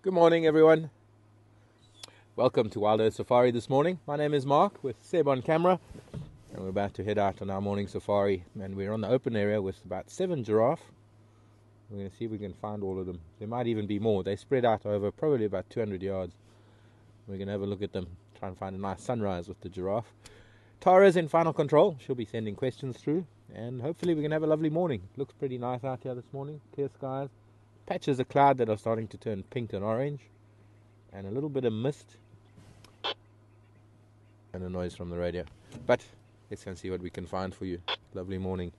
Good morning, everyone. Welcome to Wild Earth Safari this morning. My name is Mark with Seb on camera, and we're about to head out on our morning safari. And we're on the open area with about 7 giraffe. We're going to see if we can find all of them. There might even be more. They spread out over probably about 200 yards. We're going to have a look at them, try and find a nice sunrise with the giraffe. Tara's in final control. She'll be sending questions through, and hopefully we can have a lovely morning. Looks pretty nice out here this morning. Clear skies. Patches of cloud that are starting to turn pink and orange, and a little bit of mist and a noise from the radio. But let's go and see what we can find for you. Lovely morning.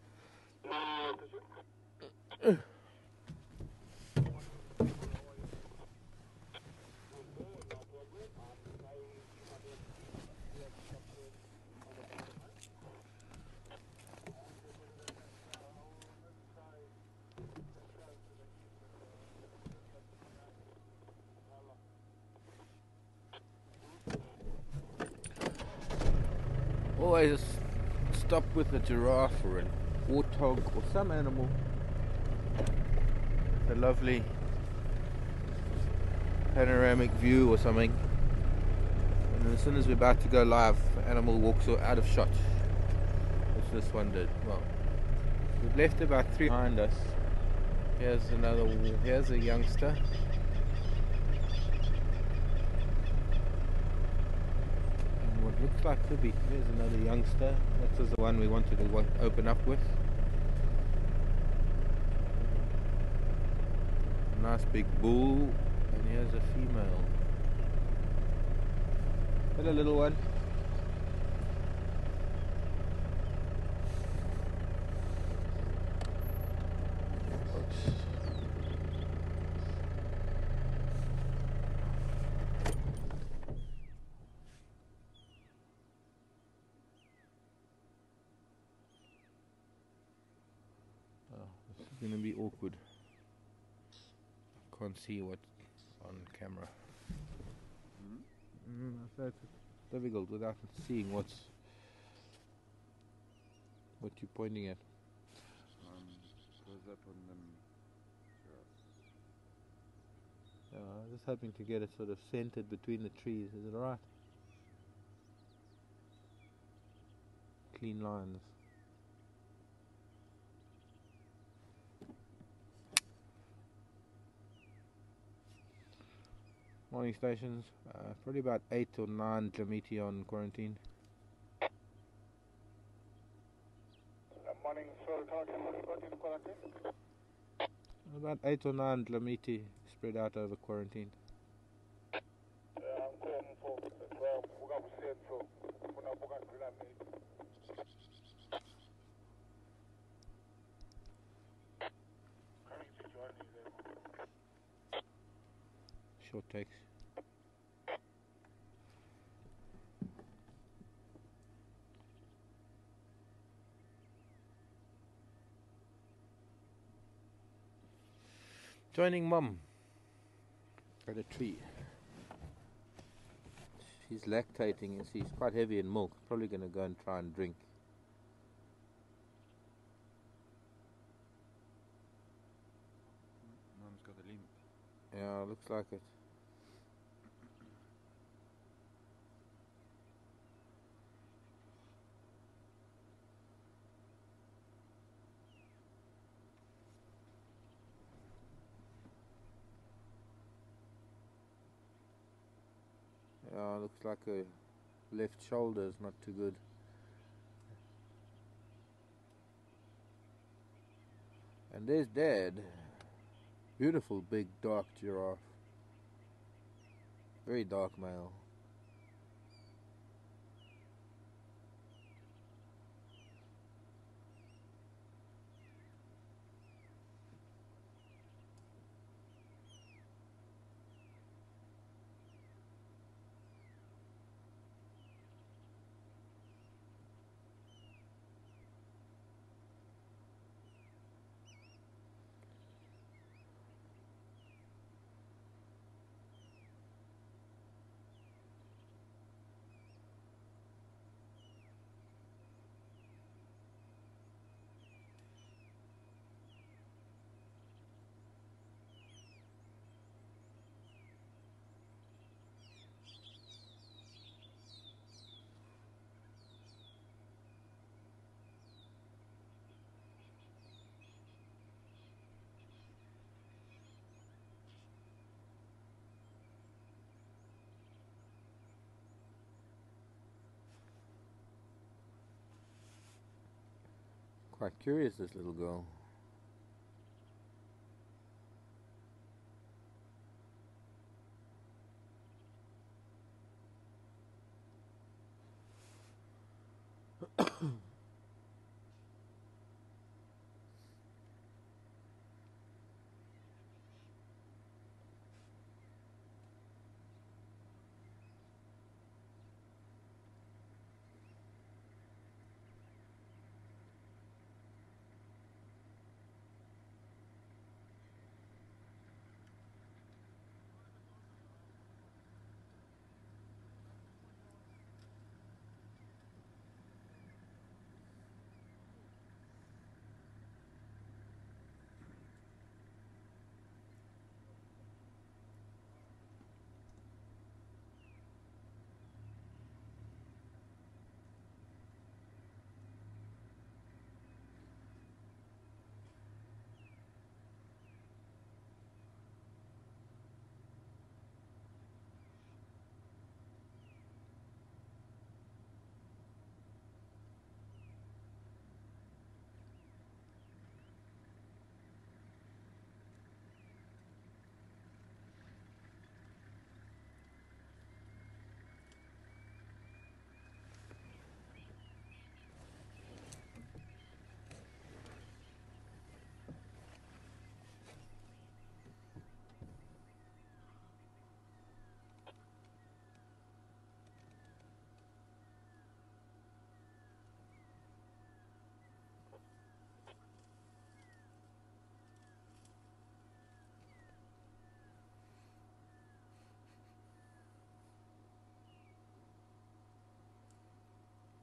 Always stop with a giraffe or a warthog or some animal. It's a lovely panoramic view or something. And as soon as we're about to go live, the animal walks out of shot. Which this one did. Well, we've left about 3 behind us. Here's another. Here's a youngster. What looks like to be. There's another youngster. That was the one we wanted to open up with. A nice big bull, and here's a female. Hello, little one. Oops. This is going to be awkward. I can't see what's on camera. So it's difficult without seeing what you're pointing at. Close up on them. I'm just hoping to get it sort of centered between the trees. Is it alright? Clean lines. Morning stations, probably about 8 or 9 kilometers on quarantine. Morning, sorry, quarantine. About 8 or 9 kilometers spread out over quarantine. Short takes. Joining Mum at a tree. She's lactating and she's quite heavy in milk. Probably going to go and try and drink. Mum's got a limp. Yeah, looks like it. Yeah, looks like her left shoulder is not too good. And there's Dad. Beautiful big dark giraffe. Very dark male. Quite curious, this little girl.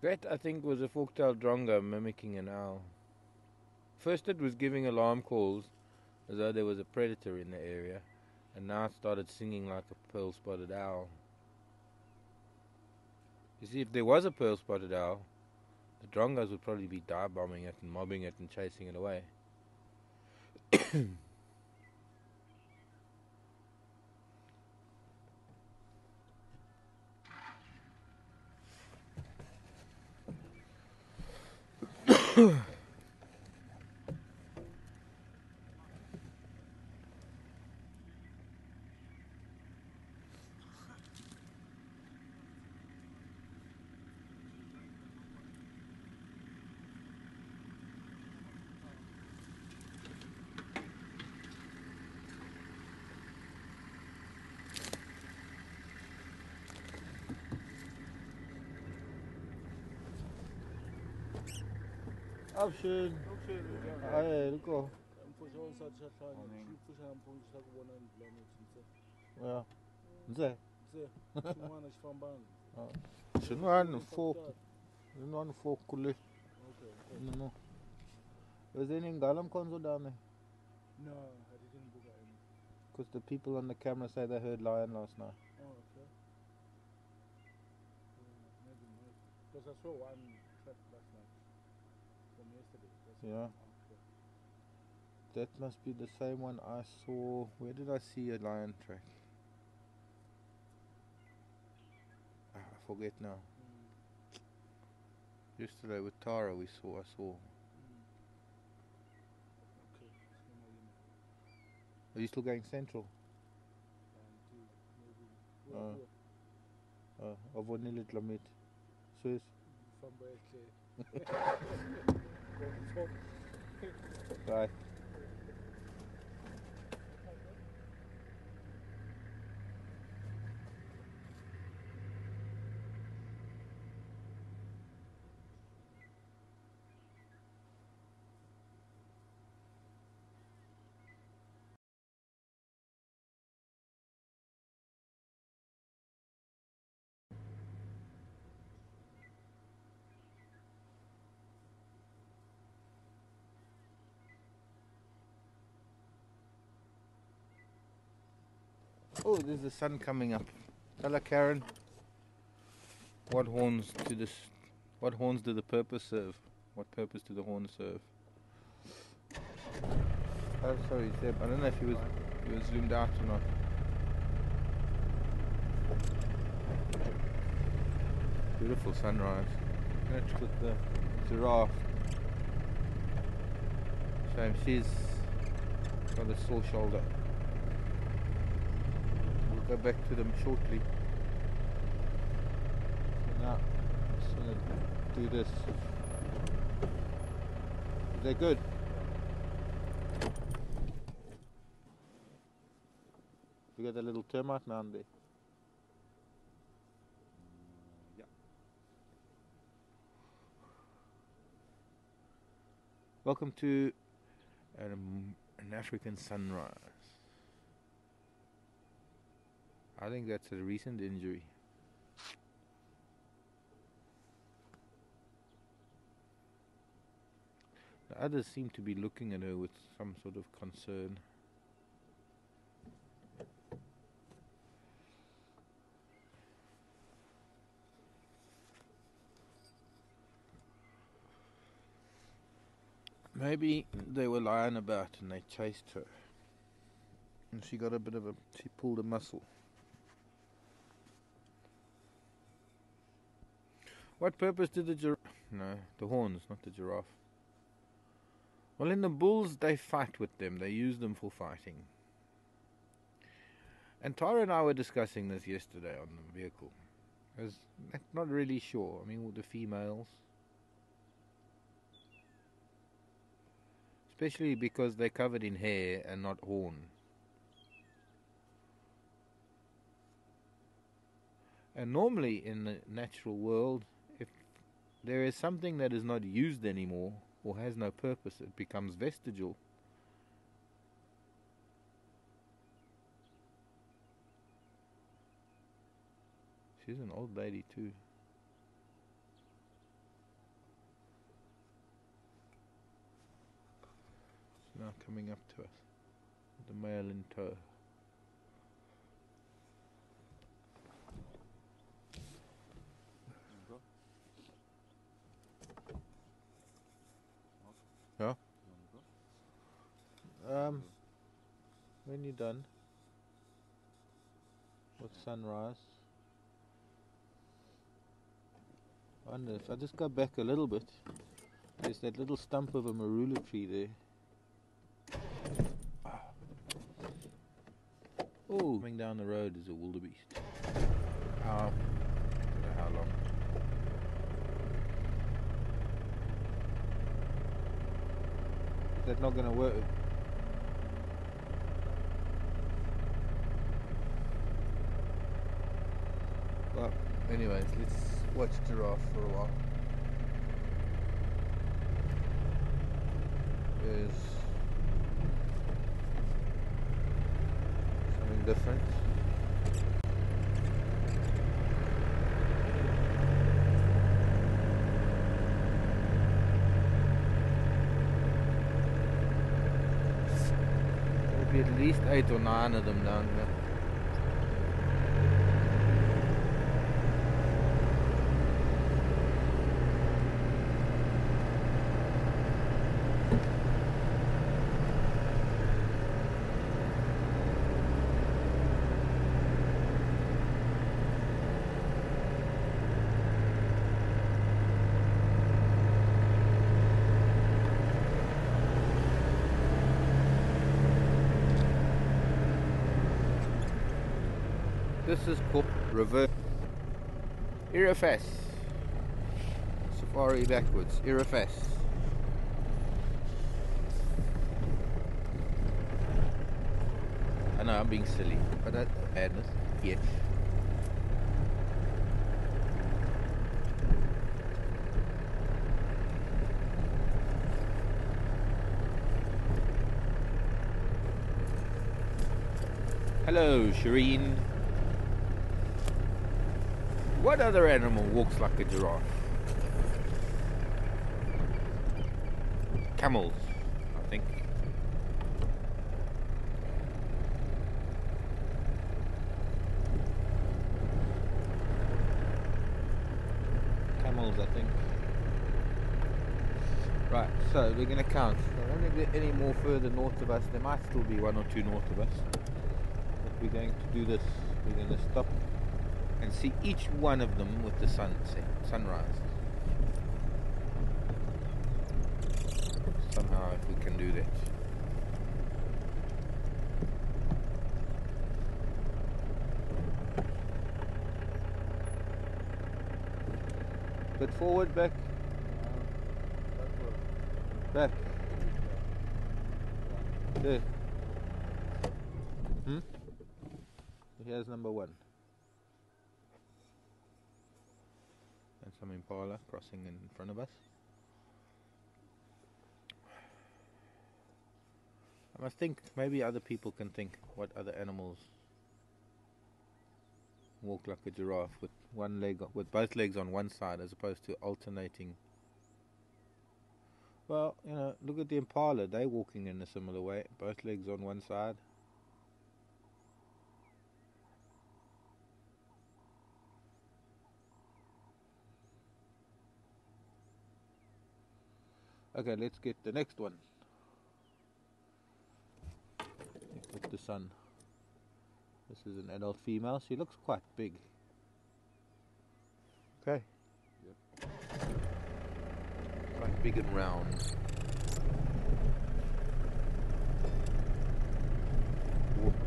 That, I think, was a fork-tailed drongo mimicking an owl. First it was giving alarm calls as though there was a predator in the area, and now it started singing like a pearl-spotted owl. You see, if there was a pearl-spotted owl, the drongos would probably be dive-bombing it and mobbing it and chasing it away. Avuxeni. Hayi liko. Mpfusha wansati xa hlaya. Morning. Mpfusha nampundzu xa ku vona ni planet nse. Yeah. Nze. Nse. Xin'wana xi fambanga. Xin'wana fork kule. Okay. No. Was there any ngala mkhonzo down there? No, I didn't book any. Because the people on the camera say they heard lion last night. Oh, okay. Maybe. Because I saw one track last night from yesterday. Yeah. Okay. That must be the same one I saw. Where did I see a lion track? I forget now. Yesterday with Tara I saw. Okay. Are you still going central? Maybe. Avonile Tlamit. Swiss. Bye. Oh, there's the sun coming up. Hello, Karen. What horns do the purpose serve? What purpose do the horns serve? Oh, sorry, Seb. I don't know if he was zoomed out or not. Beautiful sunrise. Let's with the giraffe. Shame, she's got a sore shoulder. We'll go back to them shortly. So now, I'm just going to do this. Is that good? We got a little termite mound there. Yeah. Welcome to an African sunrise. I think that's a recent injury. The others seem to be looking at her with some sort of concern. Maybe they were lying about and they chased her. And she got she pulled a muscle. What purpose did the giraffe... No, the horns, not the giraffe. Well, in the bulls, they fight with them. They use them for fighting. And Tara and I were discussing this yesterday on the vehicle. I was not really sure. I mean, with the females. Especially because they're covered in hair and not horn. And normally in the natural world, if there is something that is not used anymore or has no purpose, it becomes vestigial. She's an old lady too. She's now coming up to us with the male in tow. Yeah? When you're done with sunrise, I wonder if I just go back a little bit. There's that little stump of a marula tree there. Oh, coming down the road is a wildebeest. I don't know how long. Is that not going to work? Well, anyways, let's watch giraffe for a while. There's something different. There'll be at least 8 or 9 of them down here. This is called reverse Irafas. Safari backwards, Irafas. I know I'm being silly, but that's madness. Yes. Hello, Shireen. What other animal walks like a giraffe? Camels, I think. Camels, I think. Right, so we're going to count. I don't think there any more further north of us. There might still be 1 or 2 north of us. But we're going to do this. We're going to stop and see each one of them with the sunrise. somehow if we can do that. Bit forward, back, back. There. Here's number 1. And some impala crossing in front of us. I must think, maybe other people can think what other animals walk like a giraffe with one leg, with both legs on one side as opposed to alternating. Well, you know, look at the impala, they're walking in a similar way, both legs on one side. Okay, let's get the next one. With the sun. This is an adult female. She looks quite big. Okay. Yep. Quite big and round.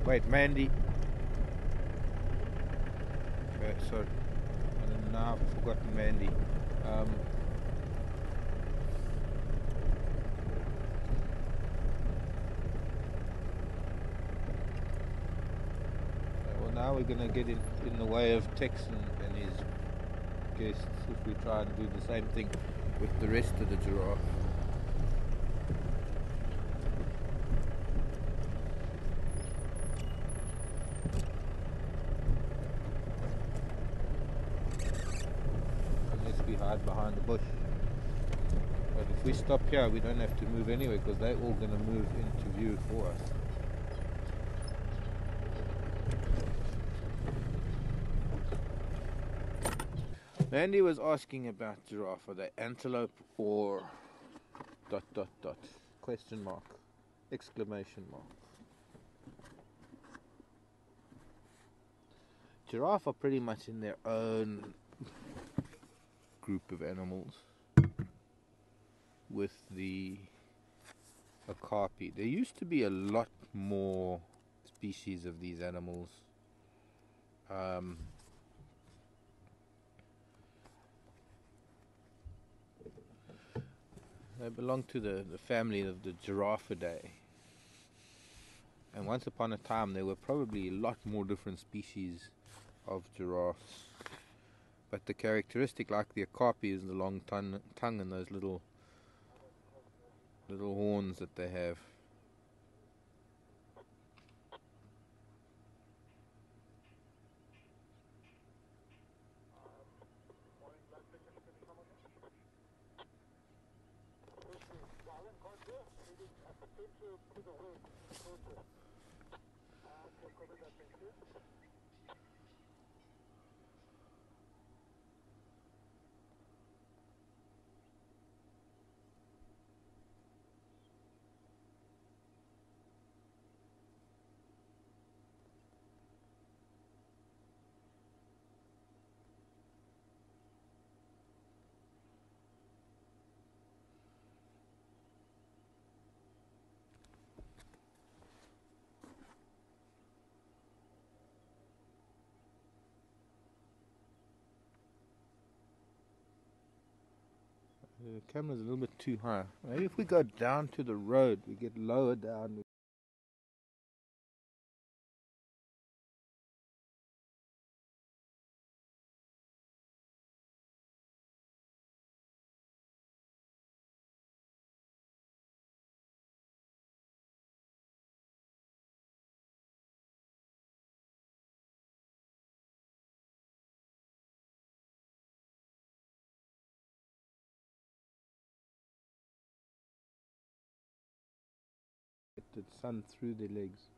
Wait, Mandy. Okay, sorry. And now I've forgotten Mandy. Now we're going to get in the way of Tex and his guests if we try and do the same thing with the rest of the giraffe. Unless we hide behind the bush. But if we stop here, we don't have to move anyway because they're all going to move into view for us. Mandy was asking about giraffe. Are they antelope or ... question mark, exclamation mark. Giraffe are pretty much in their own group of animals with the okapi. There used to be a lot more species of these animals. They belong to the family of the Giraffidae. And once upon a time there were probably a lot more different species of giraffes. But the characteristic, like the okapi, is the long tongue and those little horns that they have. The camera's a little bit too high. Maybe if we go down to the road, we get lower down. Get the sun through the legs.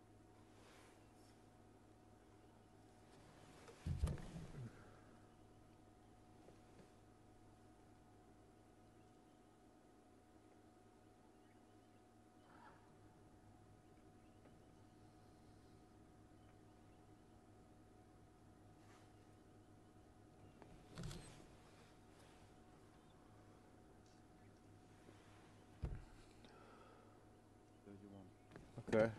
her.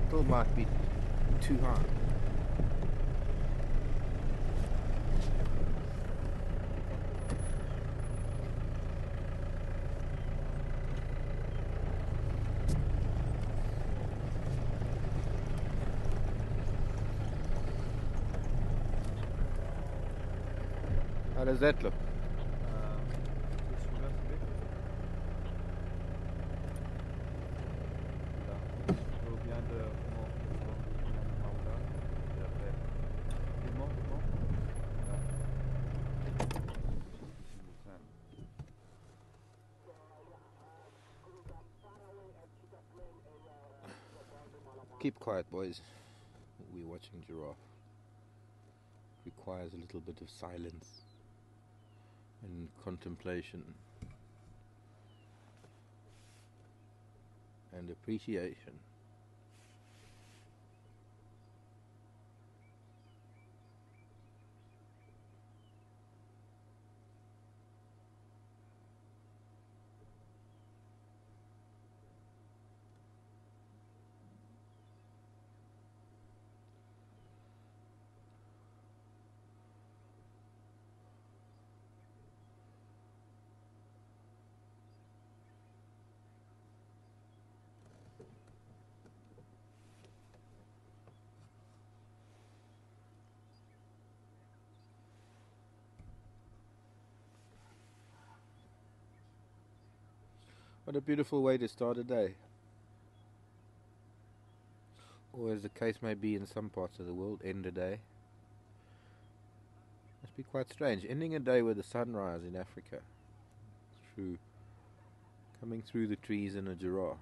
Still might be too high. How does that look? Juste reverse a bit. Là. Au bien de comment Karula. Et après. Doucement. Là. Doucement. Keep quiet, boys. We're watching giraffe. Requires a little bit of silence and contemplation and appreciation. What a beautiful way to start a day. Or as the case may be in some parts of the world, end a day. Must be quite strange. Ending a day with a sunrise in Africa. Through coming through the trees in a giraffe.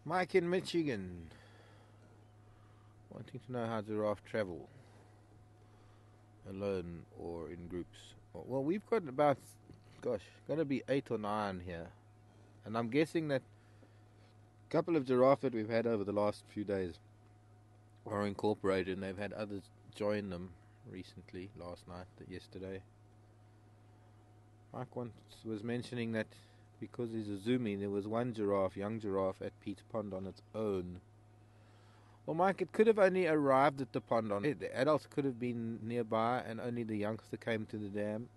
Mike in Michigan, wanting to know how giraffe travel, alone or in groups. Well, we've got about, gotta be 8 or 9 here, and I'm guessing that a couple of giraffe that we've had over the last few days are incorporated, and they've had others join them recently, last night, yesterday. Mike once was mentioning that because he's a zoomie, there was one young giraffe at Pete's Pond on its own. Well, Mike, it could have only arrived at the pond on it. The adults could have been nearby and only the youngster came to the dam.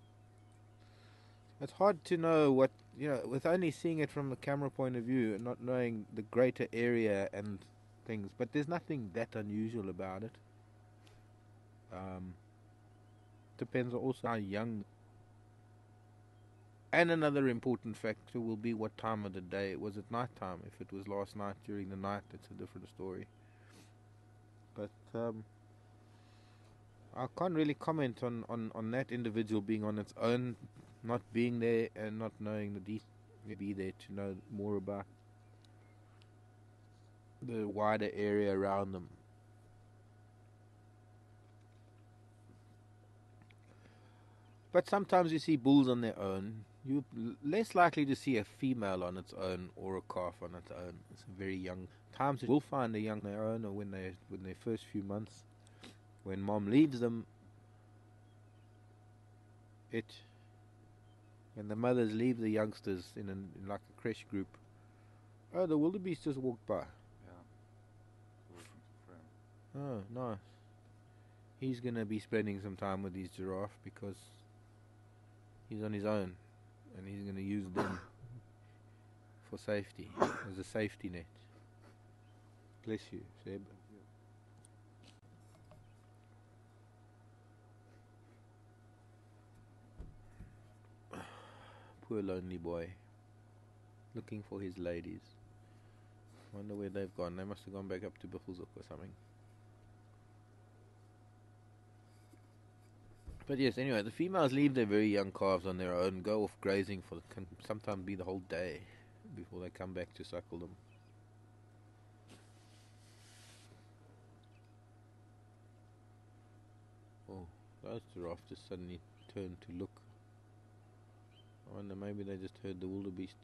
It's hard to know what, with only seeing it from the camera point of view and not knowing the greater area and things. But there's nothing that unusual about it. Depends also how young. And another important factor will be what time of the day. Was it night time? If it was last night during the night, it's a different story. But I can't really comment on that individual being on its own, not being there and not knowing the details. Be there to know more about the wider area around them. But sometimes you see bulls on their own. You're less likely to see a female on its own or a calf on its own. It's a very young. Times you will find a young on their own, or when their first few months, when mom leaves them. When the mothers leave the youngsters in like a creche group. Oh, the wildebeest just walked by. Yeah. Oh, nice. He's gonna be spending some time with his giraffe because he's on his own, and he's going to use them for safety, as a safety net. Bless you, Seb. poor lonely boy, looking for his ladies. Wonder where they've gone. They must have gone back up to Buffelshoek or something. But yes, anyway, the females leave their very young calves on their own, go off grazing for can sometimes be the whole day before they come back to suckle them. Oh, those giraffe just suddenly turned to look. I wonder, maybe they just heard the wildebeest.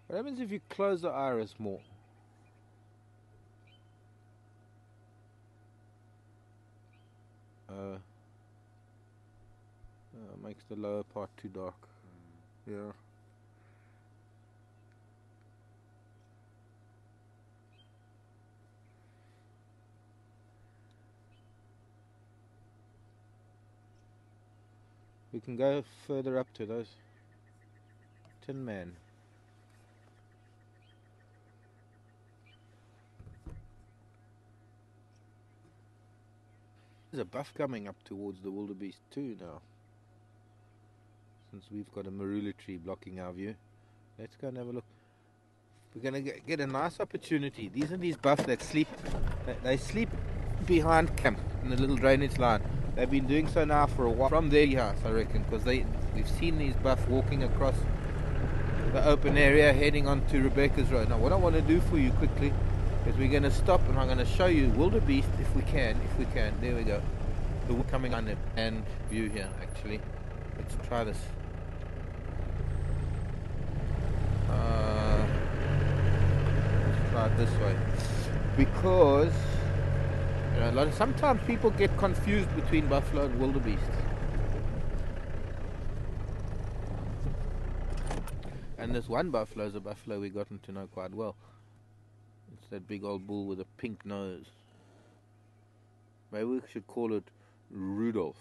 What happens if you close the iris more? Makes the lower part too dark. Yeah. We can go further up to those. Tin Man. There's a buff coming up towards the wildebeest too now. Since we've got a marula tree blocking our view. Let's go and have a look. We're going to get a nice opportunity. These are these buffs that sleep. They sleep behind camp in the little drainage line. They've been doing so now for a while. From their house, I reckon, because we've seen these buffs walking across the open area, heading onto Rebecca's Road. Now, what I want to do for you quickly is we're going to stop and I'm going to show you wildebeest if we can. There we go. The coming on and view here. Actually, let's try this. Let's try it this way, because sometimes people get confused between buffalo and wildebeest. And this one buffalo is a buffalo we've gotten to know quite well. It's that big old bull with a pink nose. Maybe we should call it Rudolph.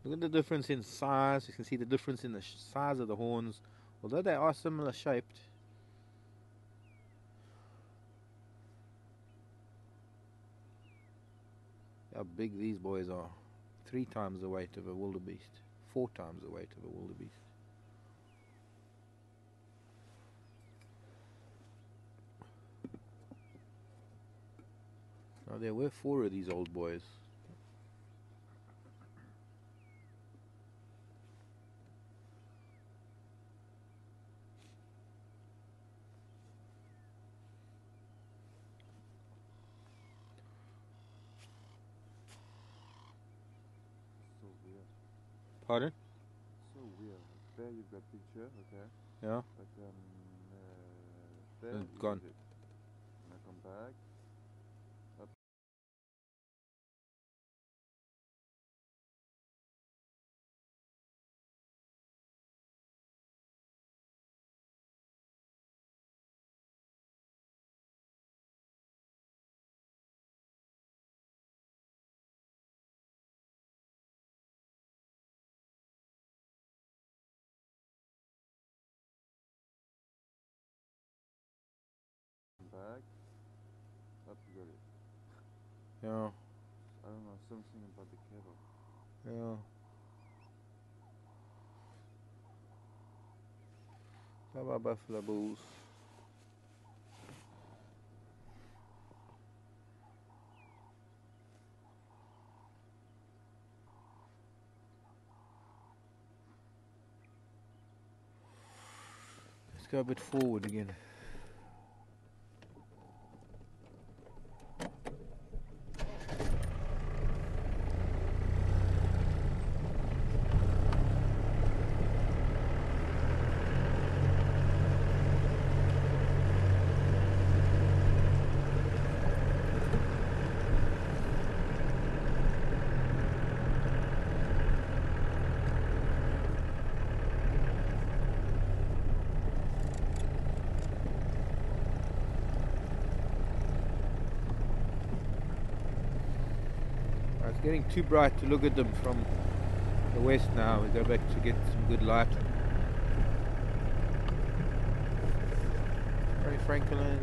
Look at the difference in size. You can see the difference in the size of the horns. Although they are similar shaped. How big these boys are. 3 times the weight of a wildebeest. 4 times the weight of a wildebeest. Now there were 4 of these old boys. So weird. Pardon? So weird. There you've got picture, okay. Yeah. But there It's gone. it. Now come back. Up. Come back. Up you got it. Yeah. I don't know, something about the cable. Yeah. How about buffalo bulls? Let's go a bit forward again. It's getting too bright to look at them from the west now. We go back to get some good light. Very Franklins.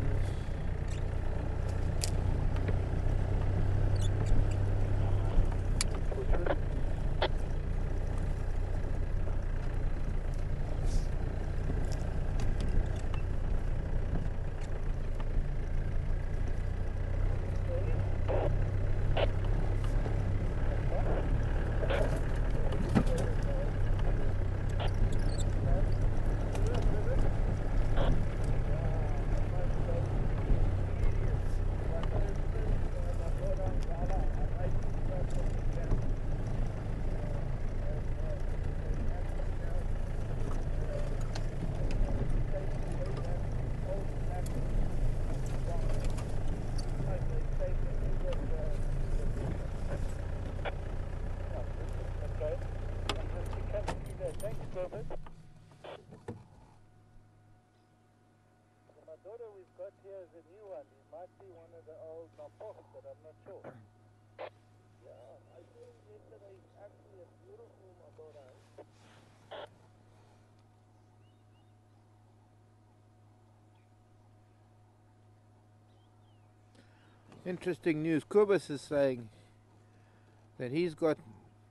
Interesting news. Kubis is saying that he's got,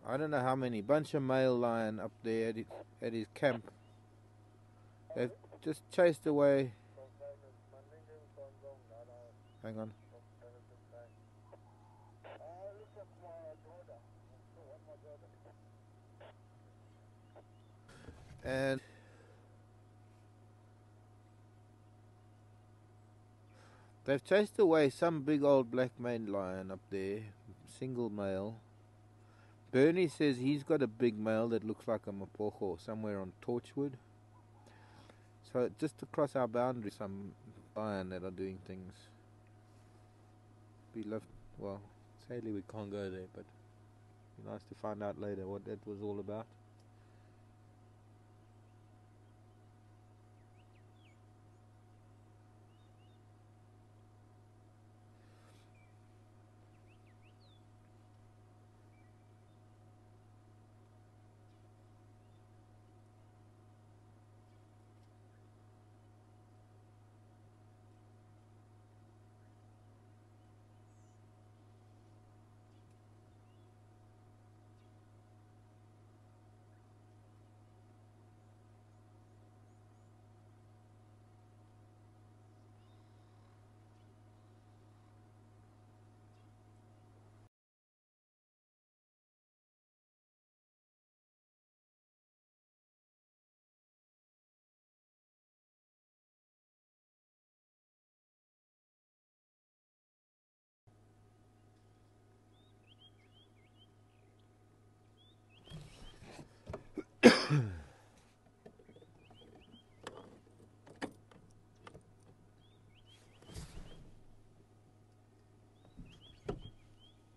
I don't know how many, bunch of male lion up there at his camp. They've just chased away. Hang on. And they've chased away some big old black maned lion up there, single male. Bernie says he's got a big male that looks like a mapocho somewhere on Torchwood. So just across our boundary, some lion that are doing things. We love, well, sadly we can't go there, but it'd be nice to find out later what that was all about.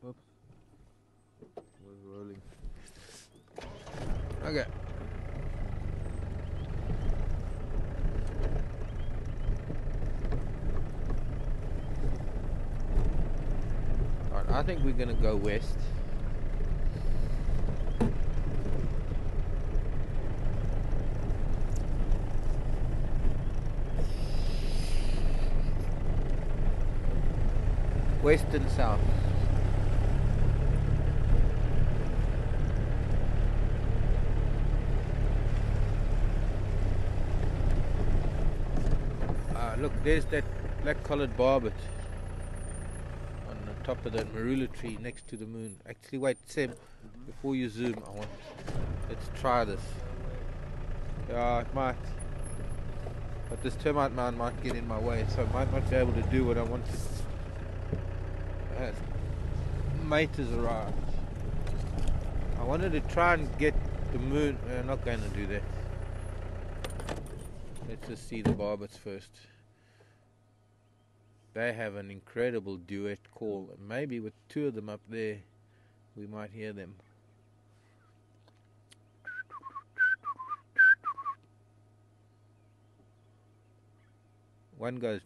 Whoops. Was rolling. Okay. Alright, I think we're gonna go west. West and south. Look, there's that black-collared barbet on the top of that marula tree next to the moon. Actually, wait, Seb, before you zoom, let's try this. Yeah, it might. But this termite mound might get in my way, so I might not be able to do what I wanted. Mate has arrived. I wanted to try and get the moon. We're not going to do that. Let's just see the barbets first. They have an incredible duet call. Maybe with two of them up there, we might hear them. One goes,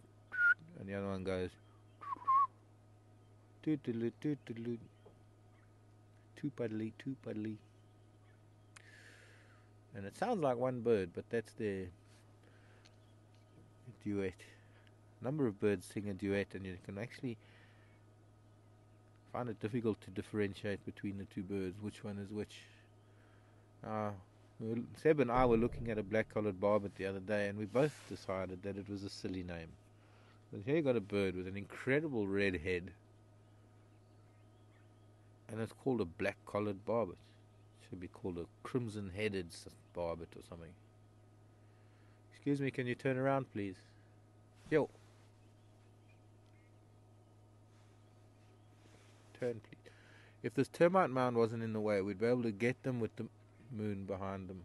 and the other one goes. Toot-toot-toot-toot-toot. too puddly, too puddly. And it sounds like one bird, but that's their duet. A number of birds sing a duet, and you can actually find it difficult to differentiate between the two birds, which one is which. Seb and I were looking at a black-collared barbet the other day, and we both decided that it was a silly name. But here you got a bird with an incredible red head, and it's called a black-collared barbet. It should be called a crimson-headed barbet or something. Excuse me, can you turn around, please? Yo. Turn, please. If this termite mound wasn't in the way, we'd be able to get them with the moon behind them.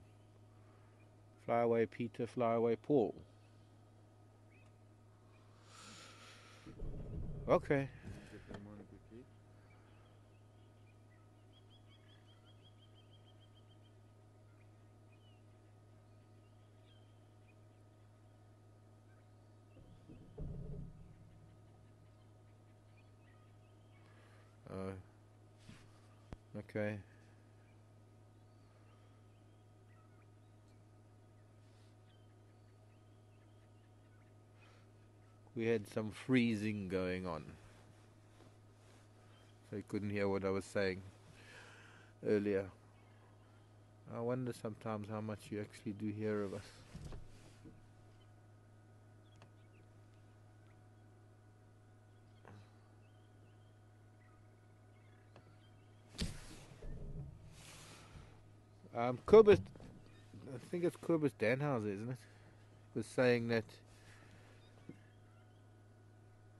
Fly away, Peter, fly away, Paul. Okay. Get them on quickly. Okay. We had some freezing going on, so you couldn't hear what I was saying earlier. I wonder sometimes how much you actually do hear of us. Kobus, I think it's Kobus Danhauser, isn't it? Was saying that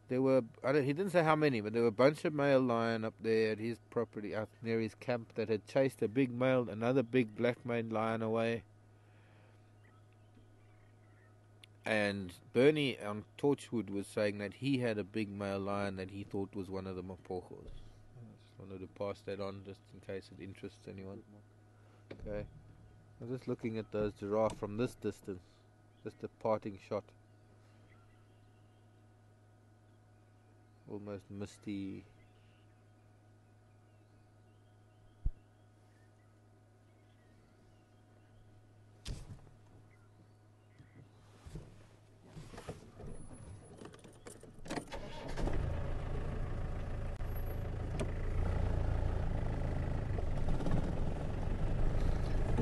there were, he didn't say how many, but there were a bunch of male lion up there at his property, up near his camp, that had chased a big male, another big black-maned lion away. And Bernie on Torchwood was saying that he had a big male lion that he thought was one of the Mapojos. I just wanted to pass that on just in case it interests anyone. Okay, I'm just looking at those giraffe from this distance, just a parting shot. Almost misty.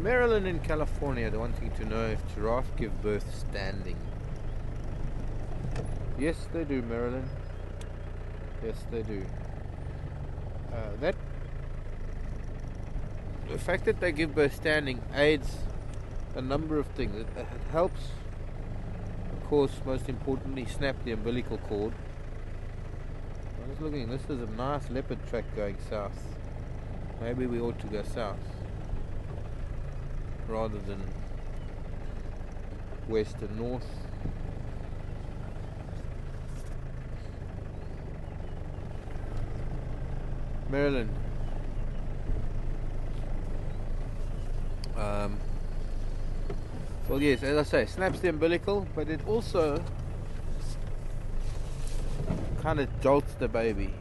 Maryland in California, they're wanting to know if giraffe give birth standing. Yes, they do, Maryland. Yes, they do. The fact that they give birth standing aids a number of things. It helps, of course, most importantly, snap the umbilical cord. I was looking, this is a nice leopard track going south. Maybe we ought to go south rather than west and north. Maryland. Well, yes, as I say, snaps the umbilical, but it also kind of jolts the baby,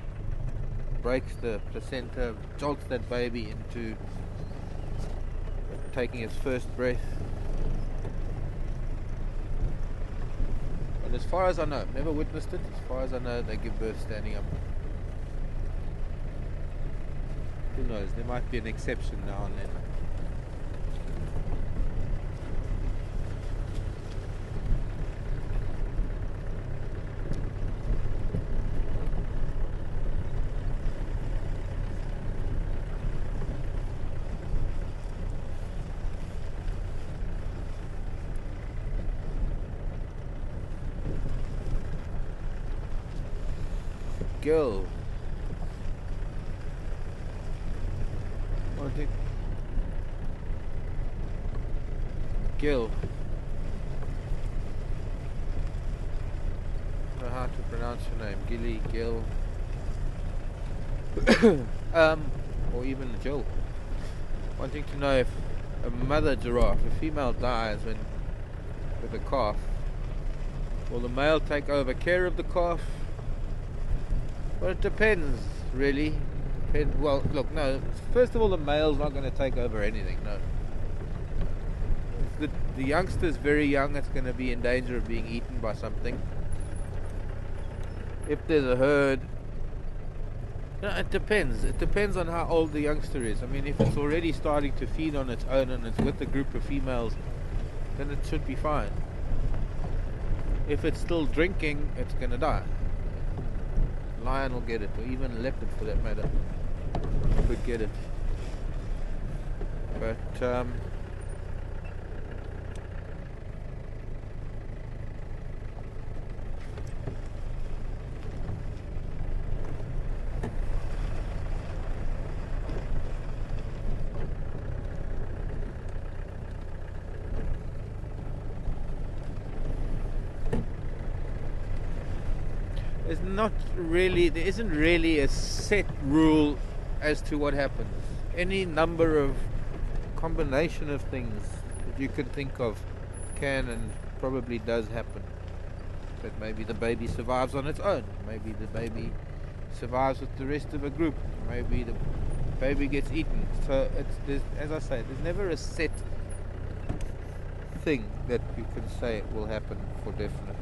breaks the placenta, jolts that baby into taking its first breath. And as far as I know, I've never witnessed it, as far as I know, they give birth standing up. Who knows, there might be an exception now and then. Girl. Gil. I don't know how to pronounce your name. Gilly, Gil. Or even Jill. Wanting to know if a mother giraffe, a female, dies with a calf, will the male take over care of the calf? Well, it depends, really. Well, look, no. First of all, the male's not going to take over anything. No. If the youngster's very young, it's going to be in danger of being eaten by something. If there's a herd, it depends. It depends on how old the youngster is. I mean, if it's already starting to feed on its own and it's with a group of females, then it should be fine. If it's still drinking, it's going to die. Lion will get it, or even leopard for that matter could get it. But there isn't really a set rule as to what happens. Any number of combination of things that you could think of can and probably does happen. But maybe the baby survives on its own. Maybe the baby survives with the rest of a group. Maybe the baby gets eaten. So as I say, there's never a set thing that you can say will happen for definite.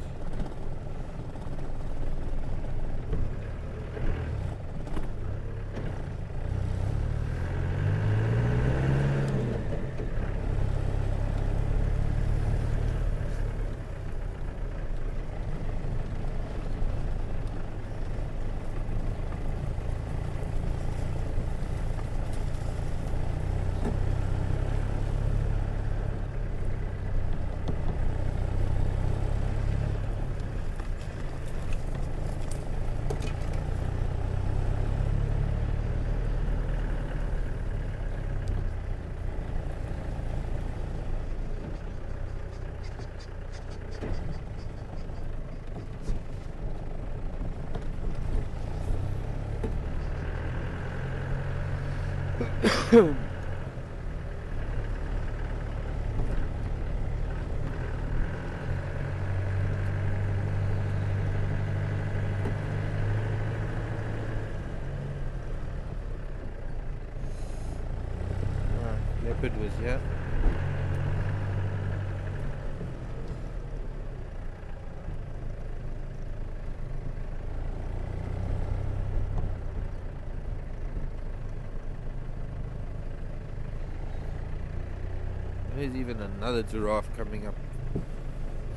Leopard was here. There's even another giraffe coming up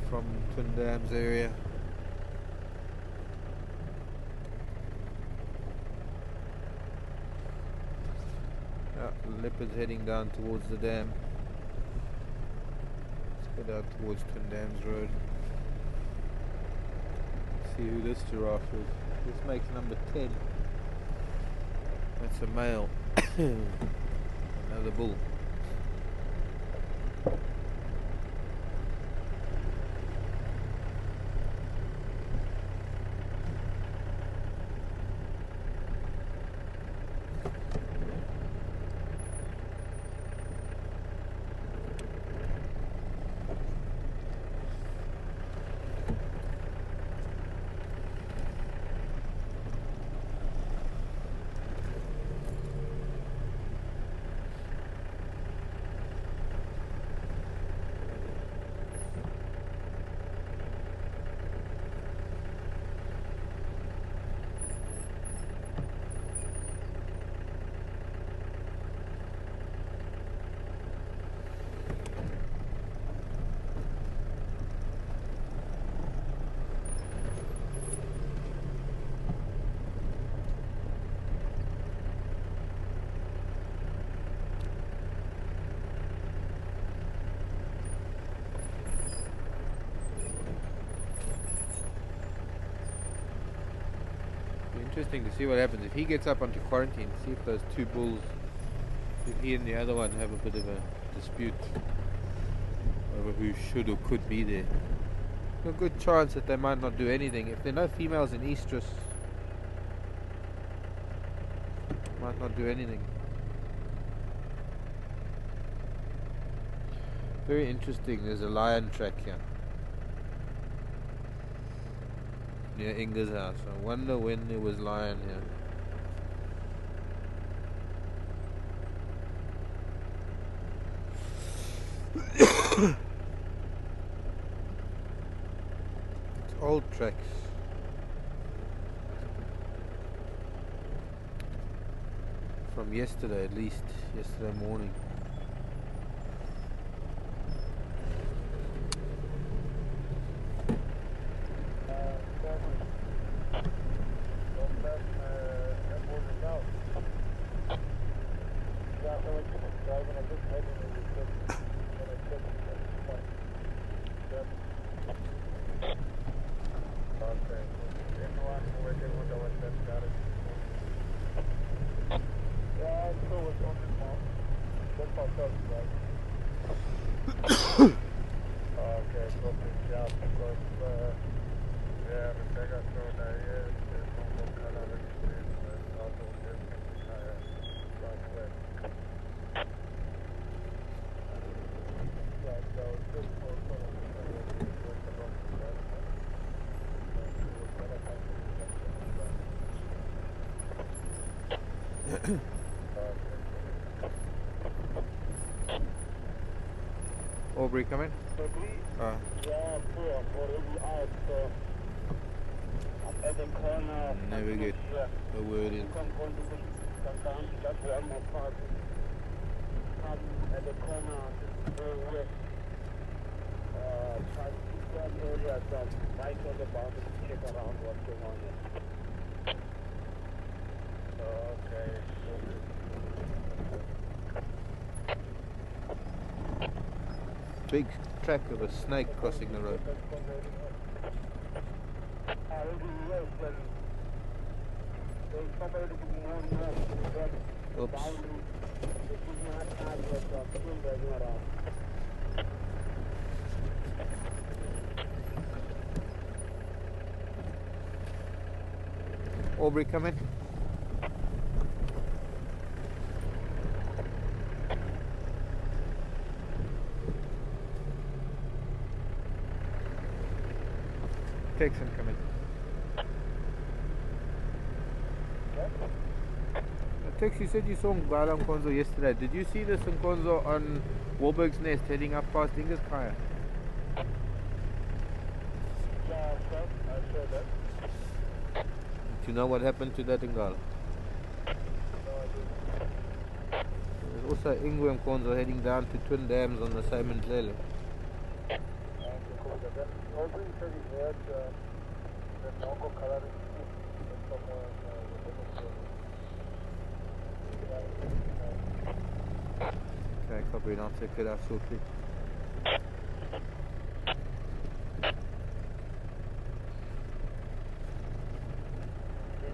from Twin Dams area. The leopard's heading down towards the dam. Let's go down towards Twin Dams Road. See who this giraffe is. This makes number 10. That's a male. Another bull. Interesting to see what happens if he gets up onto quarantine. See if those two bulls, if he and the other one have a bit of a dispute over who should or could be there. A good chance that they might not do anything. If there are no females in estrus, might not do anything. Very interesting. There's a lion track here near Inga's house. I wonder when there was lion here. old tracks. From yesterday, at least yesterday morning. Aubrey, come in. Never get a word in. At the corner, west, try to keep that area done right on the boundary to check around what's going on there. Okay. Big track of a snake crossing the road. Oops. Aubrey, come in. Texan, come in. Tex, you said you saw Ngala Nkonzo yesterday. Did you see this Nkonzo on Warburg's Nest heading up past Inger's Kaya? Yeah, I saw that. Do you know what happened to that Ngala? There's also Ingwe Nkonzo heading down to Twin Dams on the same Ndlele. Aubrey said he had the Nongo coloring somewhere Okay, copy, and I'll check it out shortly.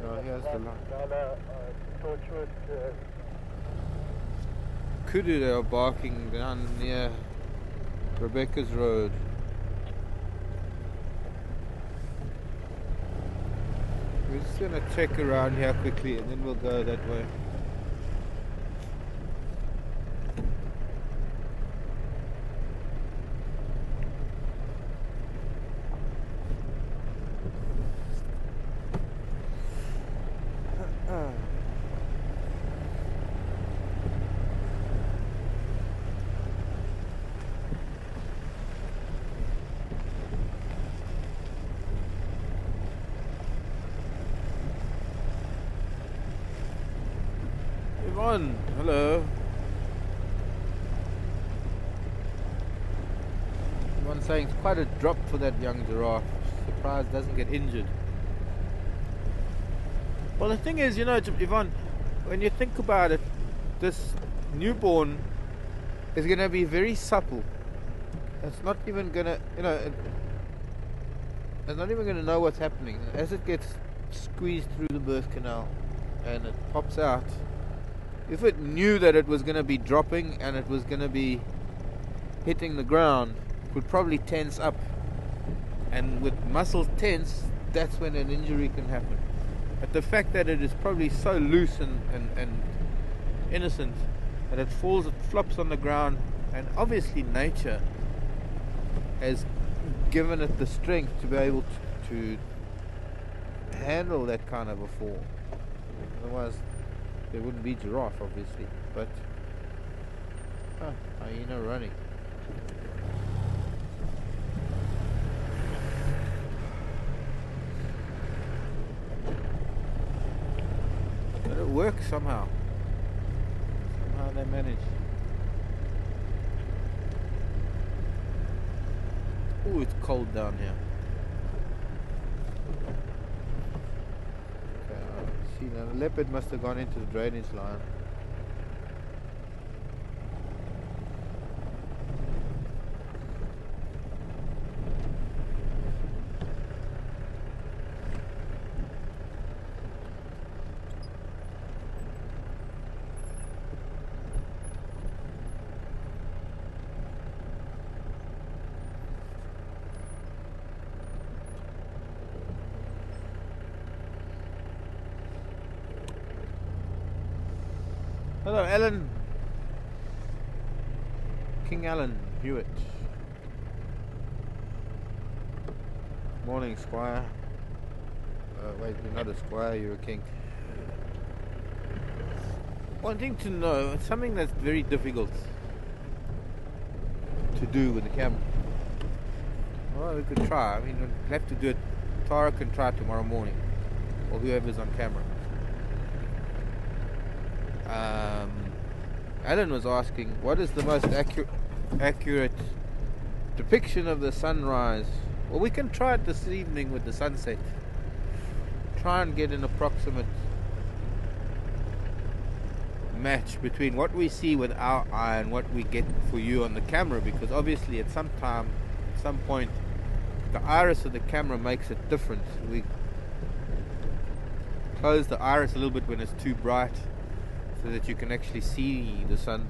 Oh, here's the line. Kudu, they are barking down near Rebecca's Road. We're just going to check around here quickly and then we'll go that way. Hello. Everyone's saying it's quite a drop for that young giraffe. Surprised doesn't get injured. Well, the thing is, you know, Yvonne, when you think about it, this newborn is going to be very supple. It's not even going to, you know, it's not even going to know what's happening. As it gets squeezed through the birth canal and it pops out, if it knew that it was going to be dropping and it was going to be hitting the ground, it would probably tense up. And with muscles tense, that's when an injury can happen. But the fact that it is probably so loose and innocent that it falls, it flops on the ground, and obviously nature has given it the strength to be able to handle that kind of a fall. Otherwise, there wouldn't be giraffe, obviously, but hyena running. works somehow. Somehow they manage. Oh, it's cold down here. Okay, see now the leopard must have gone into the drainage line. Hello, Alan. King Alan Hewitt. Morning, Squire. Wait, you're not a Squire, you're a king. Wanting to know something that's very difficult to do with the camera. Well, we could try. I mean, we'll have to do it. Tara can try tomorrow morning, or whoever's on camera. Alan was asking, what is the most accurate depiction of the sunrise? Well, we can try it this evening with the sunset. Try and get an approximate match between what we see with our eye and what we get for you on the camera, because obviously at some point, the iris of the camera makes it different. We close the iris a little bit when it's too bright, so that you can actually see the sun.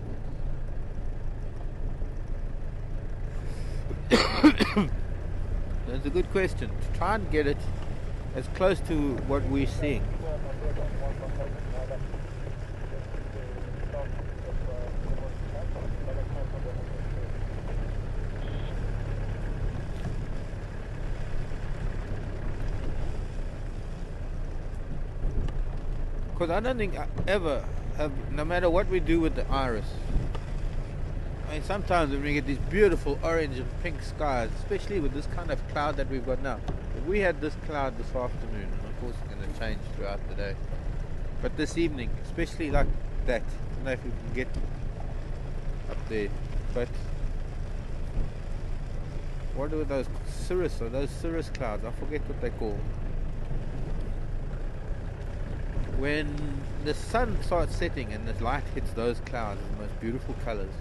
That's a good question. To try and get it as close to what we're seeing. Because I don't think I ever have, no matter what we do with the iris, I mean, sometimes when we get these beautiful orange and pink skies, especially with this kind of cloud that we've got now. We had this cloud this afternoon, and of course it's going to change throughout the day. But this evening, especially like that, I don't know if we can get up there, but what are those cirrus, or those cirrus clouds? I forget what they're called. When the sun starts setting and the light hits those clouds, it's the most beautiful colors.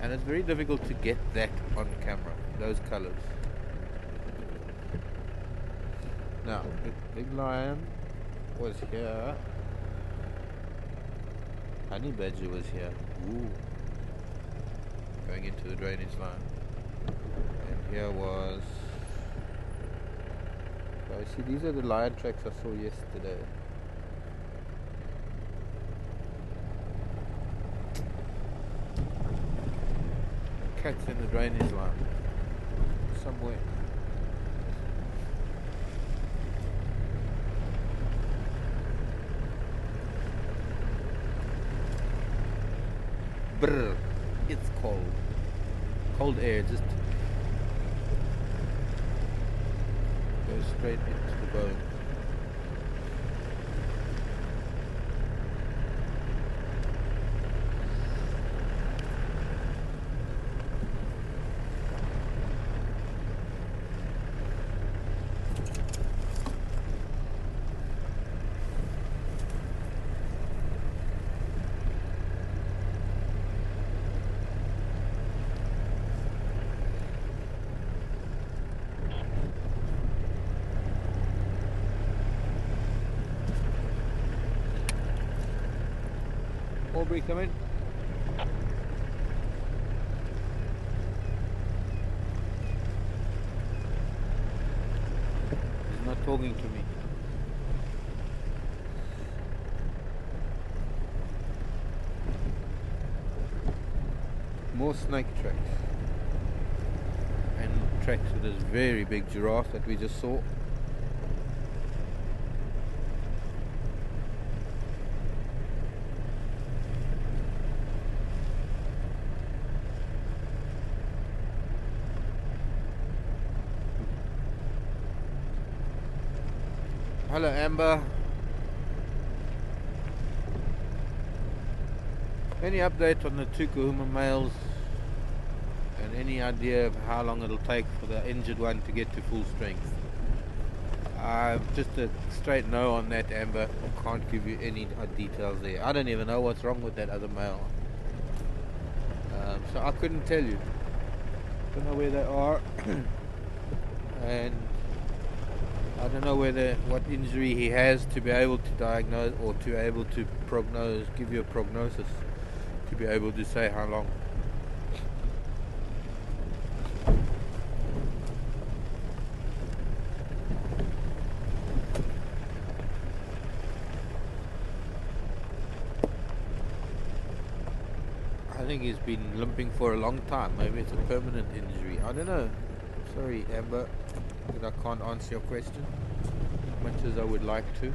And it's very difficult to get that on camera, those colors. Now, the big lion was here. Honey badger was here. Ooh. Going into the drainage line. And here was... Oh, see, these are the lion tracks I saw yesterday. Cats in the drainage line somewhere. Brr, it's cold. Cold air just goes straight into the bone. Aubrey, come in. He's not talking to me. More snake tracks. And tracks with this very big giraffe that we just saw. Hello, Amber. Any update on the two Kahuma males and any idea of how long it'll take for the injured one to get to full strength? Just a straight no on that, Amber. I can't give you any details there. I don't even know what's wrong with that other male. So I couldn't tell you. Don't know where they are. And I don't know what injury he has to be able to diagnose or to be able to give you a prognosis, to be able to say how long. I think he's been limping for a long time. Maybe it's a permanent injury. I don't know. Sorry, Amber, that I can't answer your question as much as I would like to.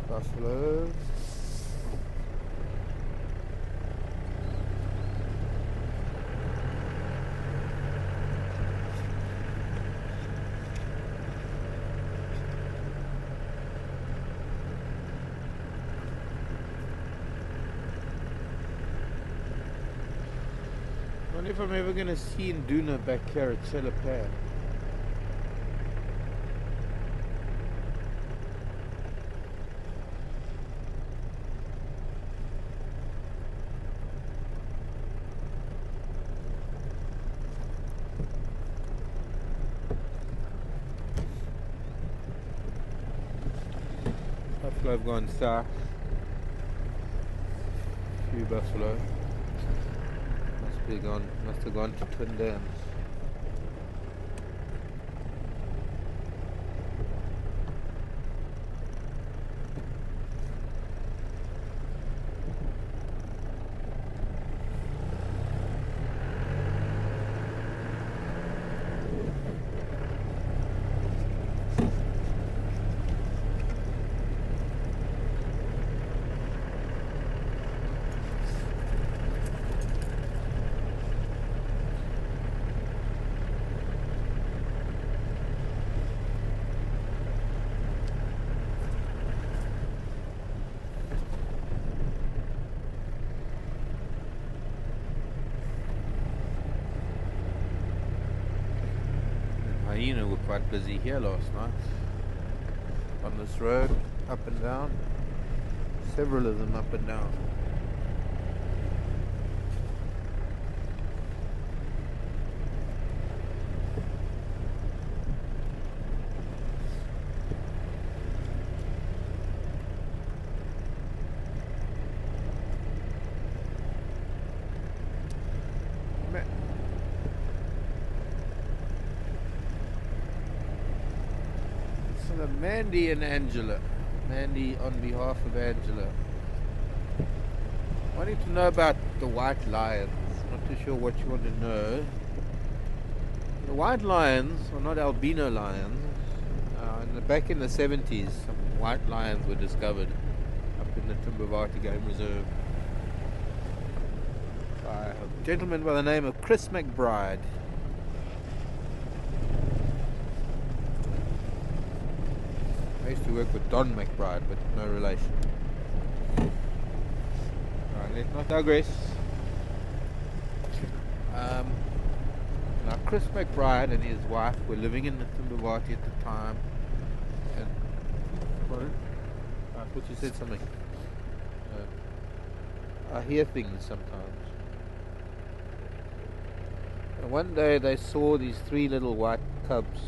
Buffalo. I wonder if I'm ever going to see Nduna back here at Selapan. Buffalo have gone south. Few buffalo. Must have gone to Twin Dams. Hyena were quite busy here last night on this road, up and down, several of them up and down. Mandy and Angela. Mandy on behalf of Angela. Wanting to know about the white lions. Not too sure what you want to know. The white lions are not albino lions. Back in the 70s, some white lions were discovered up in the Timbavati Game Reserve by a gentleman by the name of Chris McBride. I used to work with Don McBride, but no relation. Right, let's not digress. Now Chris McBride and his wife were living in the Timbavati at the time. And pardon? I thought you said something. I hear things sometimes. And one day they saw these 3 little white cubs.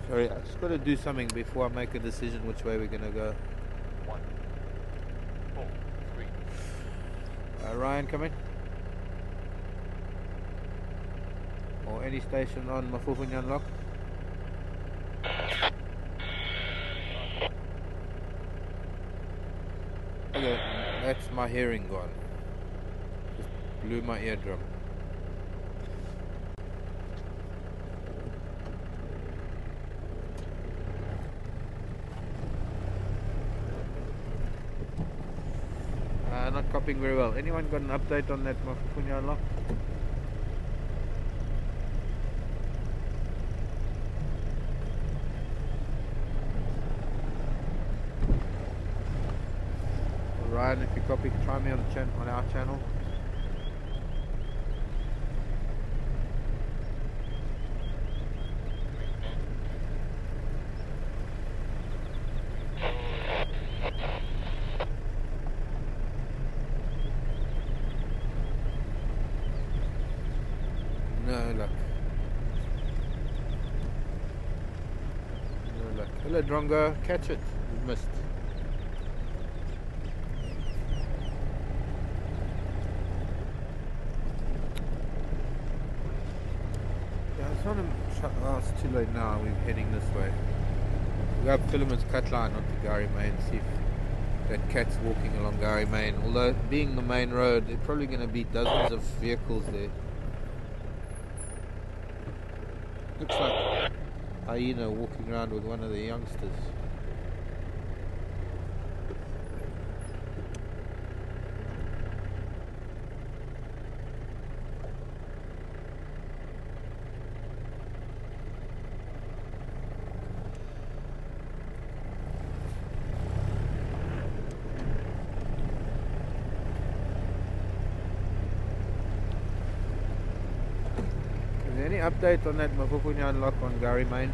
Sorry, I just got to do something before I make a decision which way we're going to go. 1, 4, 3. Ryan, come in. Or any station on Mafufunyan Lock. Okay, that's my hearing gone. Just blew my eardrum. Not copying very well. Anyone got an update on that Mafufunyan Lock? Ryan, if you copy, try me on our channel. No luck. No luck. Hello, Drongo. Catch it. You missed. Oh, it's too late now. We're heading this way. We got Philemon's cut line onto Gary Main. See if that cat's walking along Gary Main. Although being the main road, there's probably going to be dozens of vehicles there. Looks like hyena walking around with one of the youngsters. Any update on that Mafufunyan Lock on Gary Main?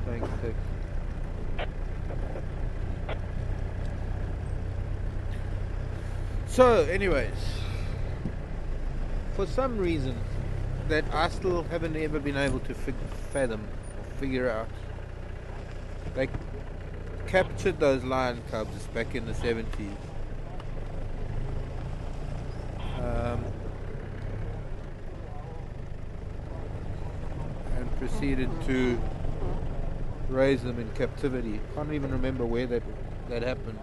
Thanks, Tex. So, anyways, for some reason that I still haven't ever been able to fathom or figure out, they captured those lion cubs back in the 70s, and proceeded to raise them in captivity. Can't even remember where that happened,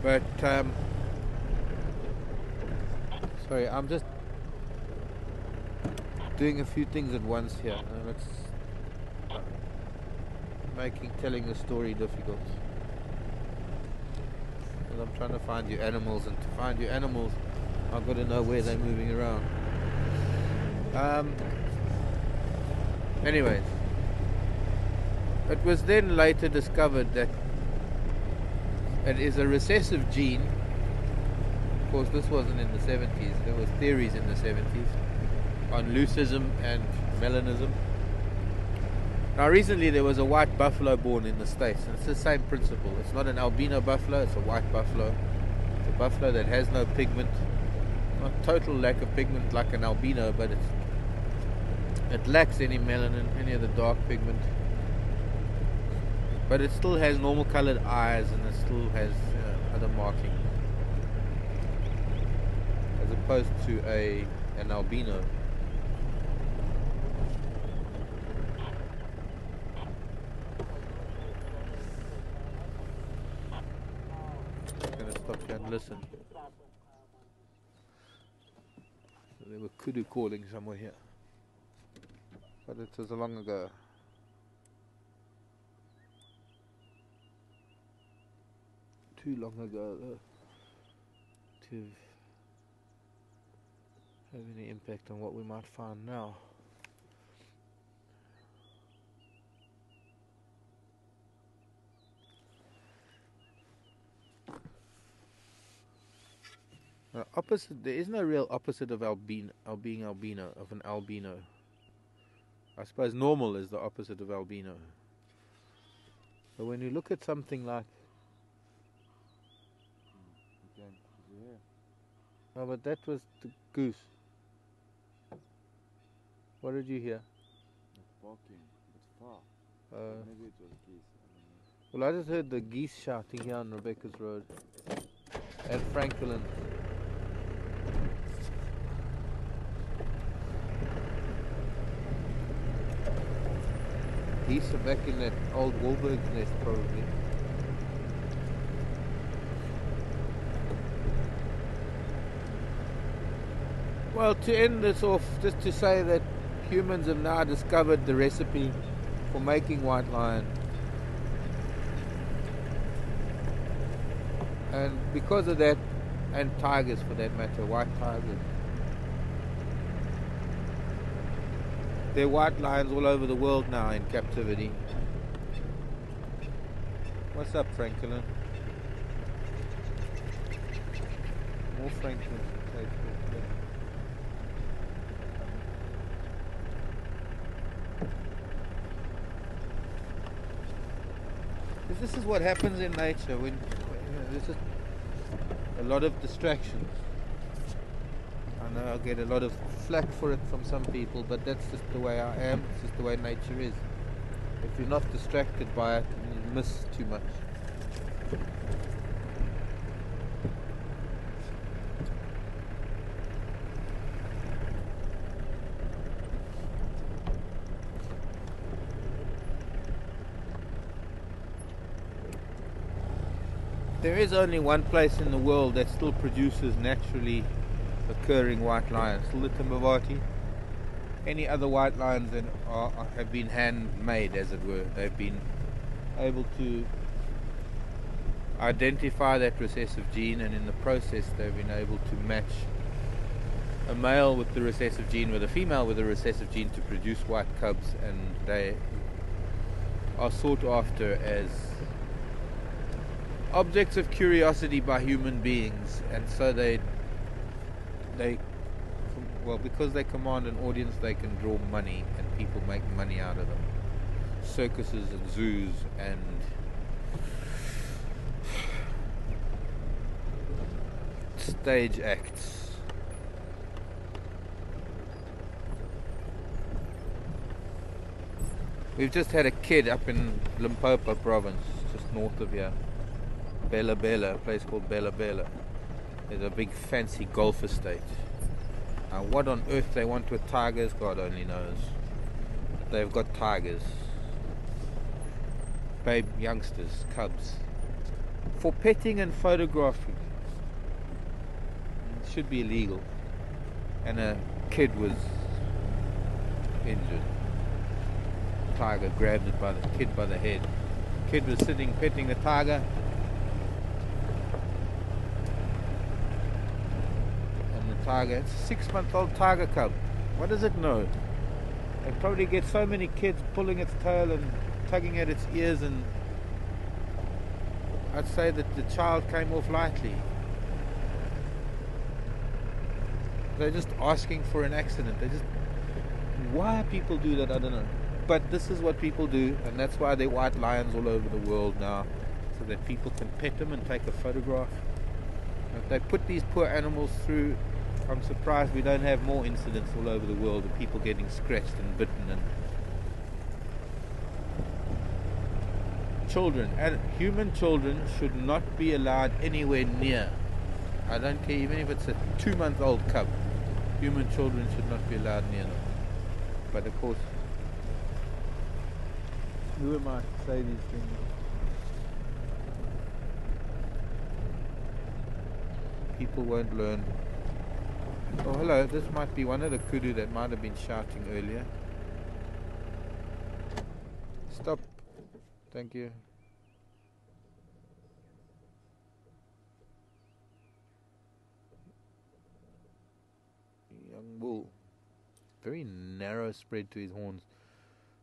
but sorry, I'm just doing a few things at once here, and it's telling the story difficult. Because I'm trying to find you animals, and to find you animals, I've got to know where they're moving around. Anyways, it was then later discovered that it is a recessive gene. Of course, this wasn't in the 70s. There was theories in the 70s on leucism and melanism. Now, recently there was a white buffalo born in the States, and it's the same principle. It's not an albino buffalo, it's a white buffalo. It's a buffalo that has no pigment. Not total lack of pigment like an albino, but it lacks any melanin, any of the dark pigment. But it still has normal colored eyes, and it still has other markings, as opposed to an albino. I'm going to stop here and listen. So there were kudu calling somewhere here, but it was long ago. too long ago though, to have any impact on what we might find now. Opposite, there is no real opposite of being albino, of an albino. I suppose normal is the opposite of albino. But when you look at something like, oh, but that was the goose. What did you hear? It's barking, but far. Maybe it was geese. I don't know. Well, I just heard the geese shouting here on Rebecca's Road at Franklin. Geese are back in that old Wahlberg's nest, probably. Well, to end this off, just to say that humans have now discovered the recipe for making white lion. And because of that, and tigers for that matter, white tigers, there are white lions all over the world now in captivity. What's up, Franklin? More Franklin. This is what happens in nature when there's just a lot of distractions. I know I get a lot of flack for it from some people, but that's just the way I am. It's just the way nature is. If you're not distracted by it, you miss too much. There is only one place in the world that still produces naturally occurring white lions, still the Timbavati. Any other white lions that have been handmade, as it were. They've been able to identify that recessive gene, and in the process they've been able to match a male with the recessive gene with a female with the recessive gene to produce white cubs, and they are sought after as objects of curiosity by human beings, and so well, because they command an audience, they can draw money, and people make money out of them. Circuses and zoos and stage acts. We've just had a kid up in Limpopo province, just north of here. Bella Bella, a place called Bella Bella. There's a big fancy golf estate. What on earth they want with tigers, God only knows. They've got tigers. Babe youngsters, cubs. For petting and photographing. It should be illegal. And a kid was injured. Tiger grabbed it by the kid by the head. Kid was sitting petting the tiger. Tiger. It's a 6-month-old tiger cub. What does it know? They probably get so many kids pulling its tail and tugging at its ears, and I'd say that the child came off lightly. They're just asking for an accident. Why people do that, I don't know. But this is what people do, and that's why there are white lions all over the world now, so that people can pet them and take a photograph. If they put these poor animals through, I'm surprised we don't have more incidents all over the world of people getting scratched and bitten. And children, and human children, should not be allowed anywhere near. I don't care, even if it's a 2-month-old cub. Human children should not be allowed near them. But of course, who am I to say these things? People won't learn. Oh, hello, this might be one of the kudu that might have been shouting earlier. Stop. Thank you. young bull. Very narrow spread to his horns.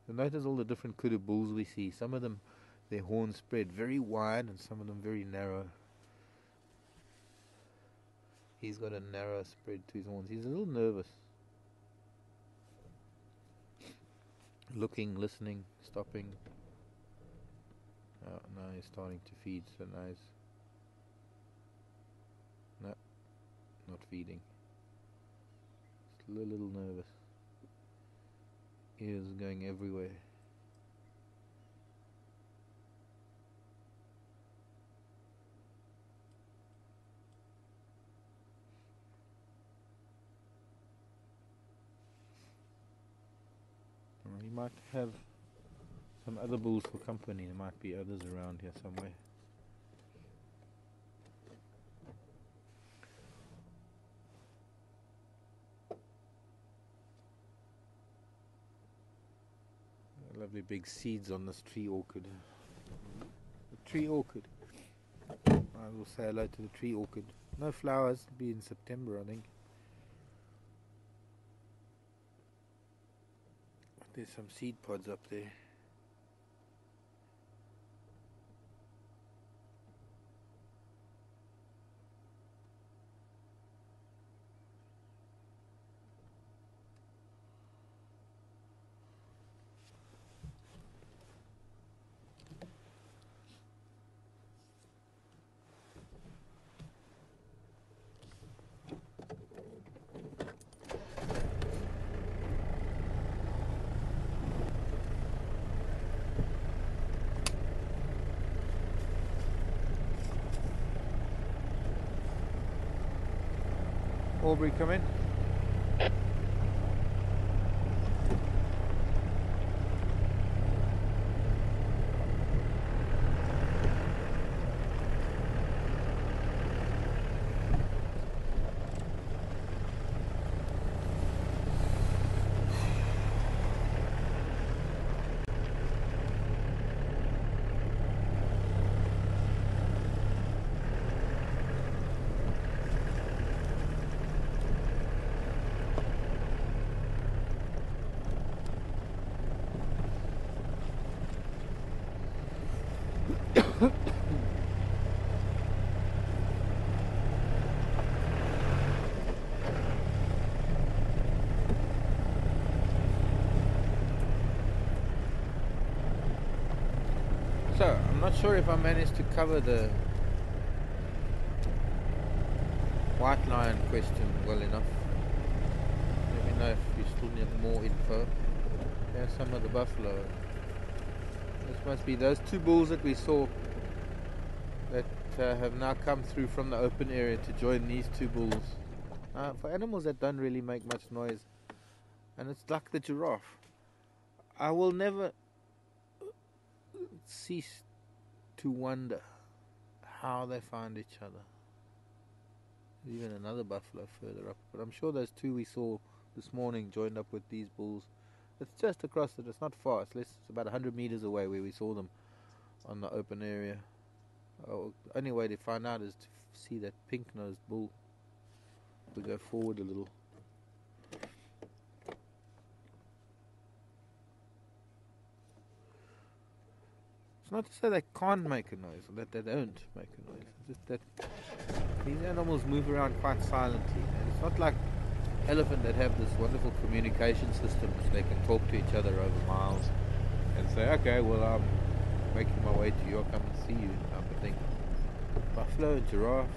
So notice all the different kudu bulls we see. Some of them, their horns spread very wide, and some of them very narrow. He's got a narrow spread to his horns. He's a little nervous. Looking, listening, stopping. Oh, now he's starting to feed, so nice. No, not feeding. Still a little nervous. Ears going everywhere. He might have some other bulls for company. There might be others around here somewhere. Lovely big seeds on this tree orchid. The tree orchid. I will say hello to the tree orchid. No flowers, it'll be in September, I think. There's some seed pods up there. Aubrey, come in. So, I'm not sure if I managed to cover the white lion question well enough. Let me know if you still need more info. There's some of the buffalo. This must be those two bulls that we saw that have now come through from the open area to join these two bulls. For animals that don't really make much noise, and it's like the giraffe, I will never cease to wonder how they find each other. There's even another buffalo further up, but I'm sure those two we saw this morning joined up with these bulls. It's just across it, it's not far, it's about 100 meters away where we saw them on the open area. The only way to find out is to see that pink-nosed bull. We go forward a little. It's not to say they can't make a noise, or that they don't make a noise. It's just that these animals move around quite silently. And it's not like elephant that have this wonderful communication system which they can talk to each other over miles and say, okay, well, I'm making my way to you, I'll come and see you, type of thing. Buffalo, giraffe,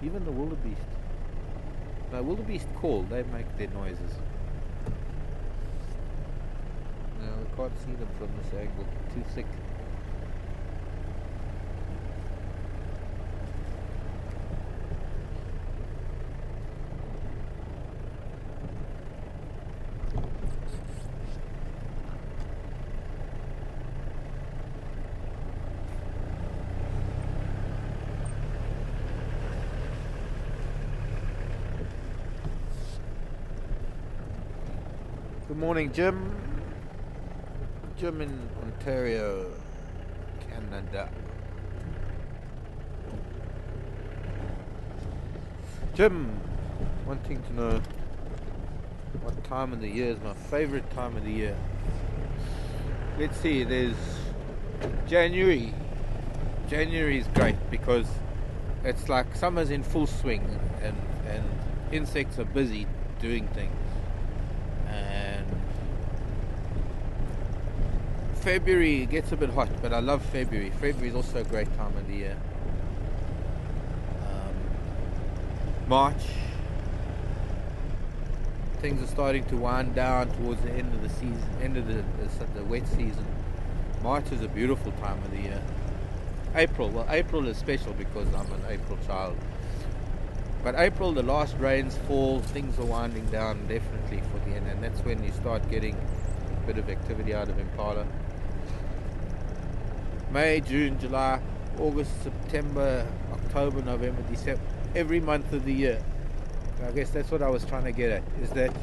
even the wildebeest. No, wildebeest call, they make their noises. No, we can't see them from this angle, too thick. Good morning, Jim. Jim in Ontario, Canada. Jim, wanting to know What time of the year is my favorite time of the year? Let's see, there's January. January is great because it's like summer's in full swing and insects are busy doing things. And February gets a bit hot, but I love February. February is also a great time of the year. March, things are starting to wind down towards the end of the season, end of the wet season. March is a beautiful time of the year. April, well, April is special because I'm an April child. But April, the last rains fall, things are winding down definitely for the end, and that's when you start getting a bit of activity out of Impala. May, June, July, August, September, October, November, December, every month of the year. I guess that's what I was trying to get at, is that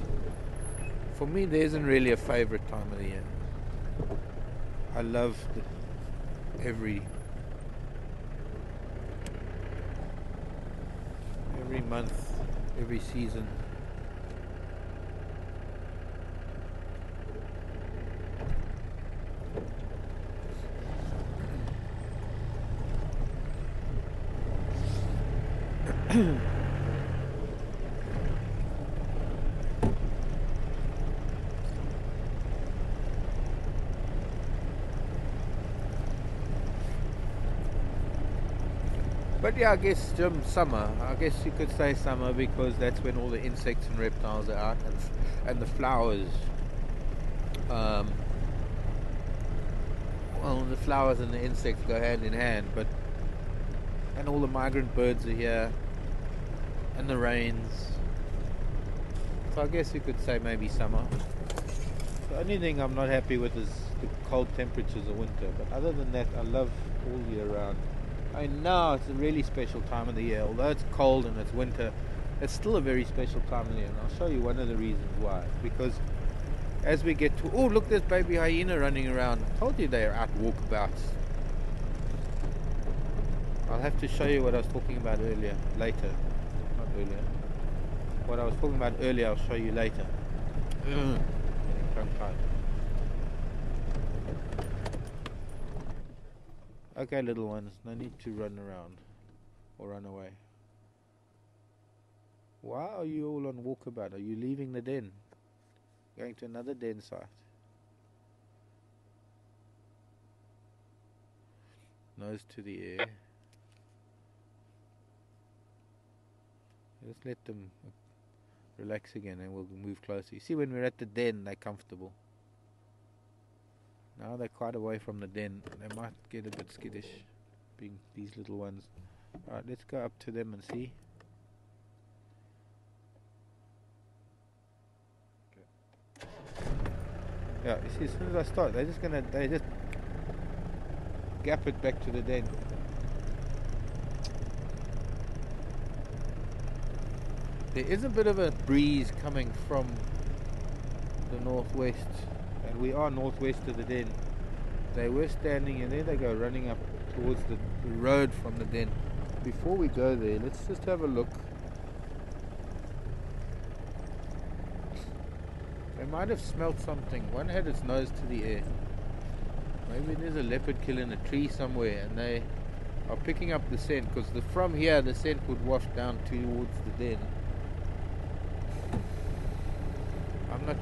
for me there isn't really a favorite time of the year. I love every month, every season. But yeah, I guess summer. I guess you could say summer because that's when all the insects and reptiles are out, and the flowers. Well, the flowers and the insects go hand in hand, and all the migrant birds are here, and the rains. So I guess you could say maybe summer. The only thing I'm not happy with is the cold temperatures of winter. But other than that, I love all year round. I know it's a really special time of the year. Although it's cold and it's winter, it's still a very special time of the year. And I'll show you one of the reasons why. Because as we get to... Oh, look, there's baby hyena running around. I told you they are out walkabouts. I'll have to show you what I was talking about earlier. Later. Not earlier. What I was talking about earlier, I'll show you later. Getting tongue-tied. Okay, little ones, no need to run around or run away. Why are you all on walkabout? Are you leaving the den? Going to another den site? Nose to the air. Just let them relax again and we'll move closer. You see, when we're at the den, they're comfortable. Now they're quite away from the den. They might get a bit skittish, being these little ones. Alright, let's go up to them and see. Okay. Yeah, you see, as soon as I start, they just gap it back to the den. There is a bit of a breeze coming from the northwest. And we are northwest of the den. They were standing and there they go, running up towards the road from the den. Before we go there, let's just have a look. They might have smelt something. One had its nose to the air. Maybe there's a leopard kill in a tree somewhere and they are picking up the scent, because from here the scent would wash down towards the den. I'm not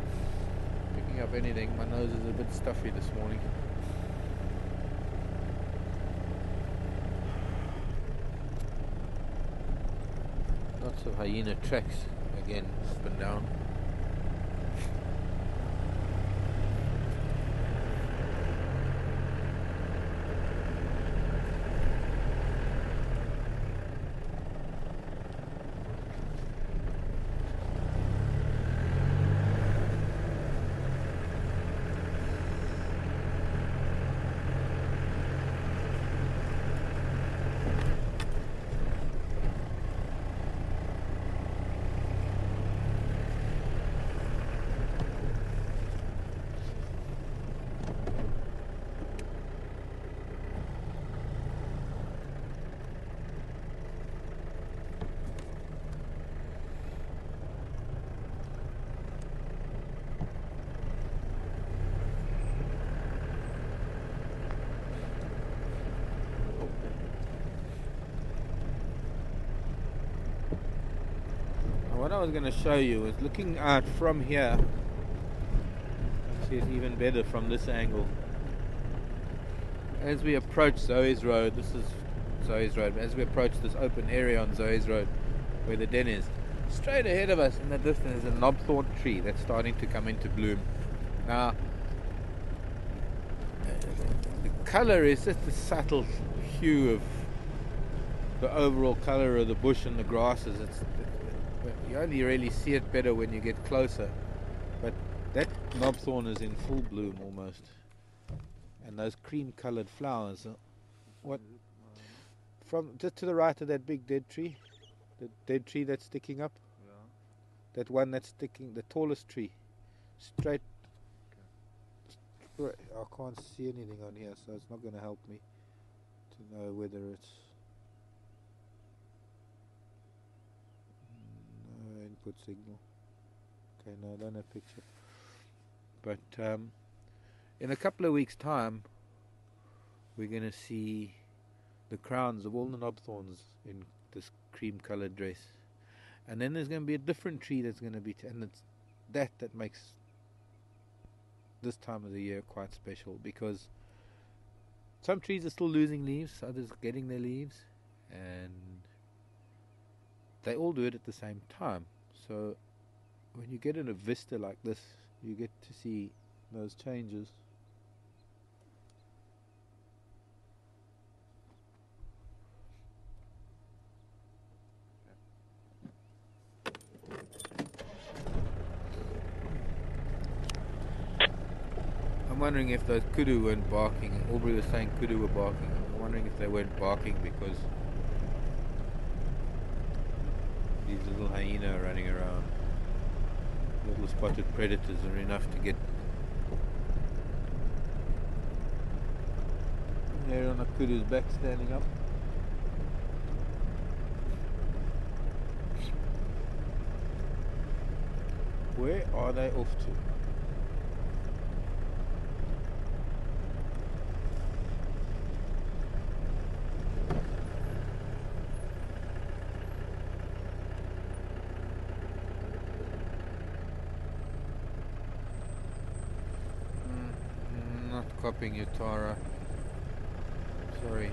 up anything. My nose is a bit stuffy this morning. Lots of hyena tracks again, up and down. what I was going to show you is looking out from here. Actually, it's even better from this angle. As we approach Zoe's Road, this is Zoe's Road, as we approach this open area on Zoe's Road where the den is, straight ahead of us in the distance is a knobthorn tree that's starting to come into bloom. Now, the colour is just a subtle hue of the overall colour of the bush and the grasses. You only really see it better when you get closer. But that knobthorn is in full bloom almost. And those cream coloured flowers. What? From just to the right of that big dead tree. The dead tree that's sticking up. Yeah. That one that's sticking, the tallest tree. Straight. Okay. I can't see anything on here, so it's not going to help me to know whether it's. No input signal. Okay, no, I don't have picture. But in a couple of weeks' time, we're going to see the crowns of all the knobthorns in this cream-coloured dress. And then there's going to be a different tree that's going to be, and it's that makes this time of the year quite special, because some trees are still losing leaves, others getting their leaves, and they all do it at the same time. So when you get in a vista like this, you get to see those changes. I'm wondering if those kudu weren't barking. Aubrey was saying kudu were barking. I'm wondering if they weren't barking because these little hyena are running around. Little spotted predators are enough to get. There on a kudu's back standing up. Where are they off to? Not copying you, Tara. Sorry.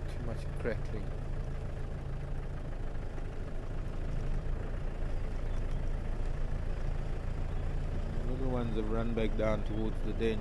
Too much crackling. The little ones have run back down towards the den.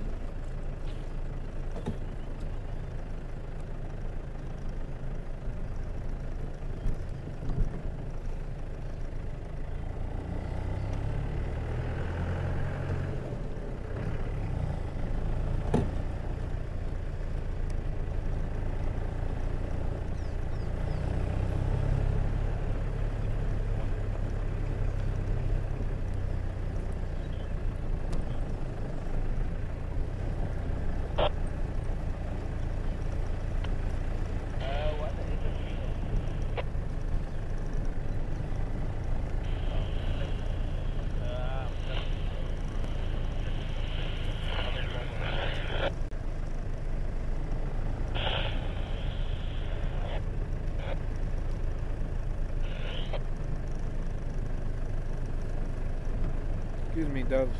Excuse me, doves.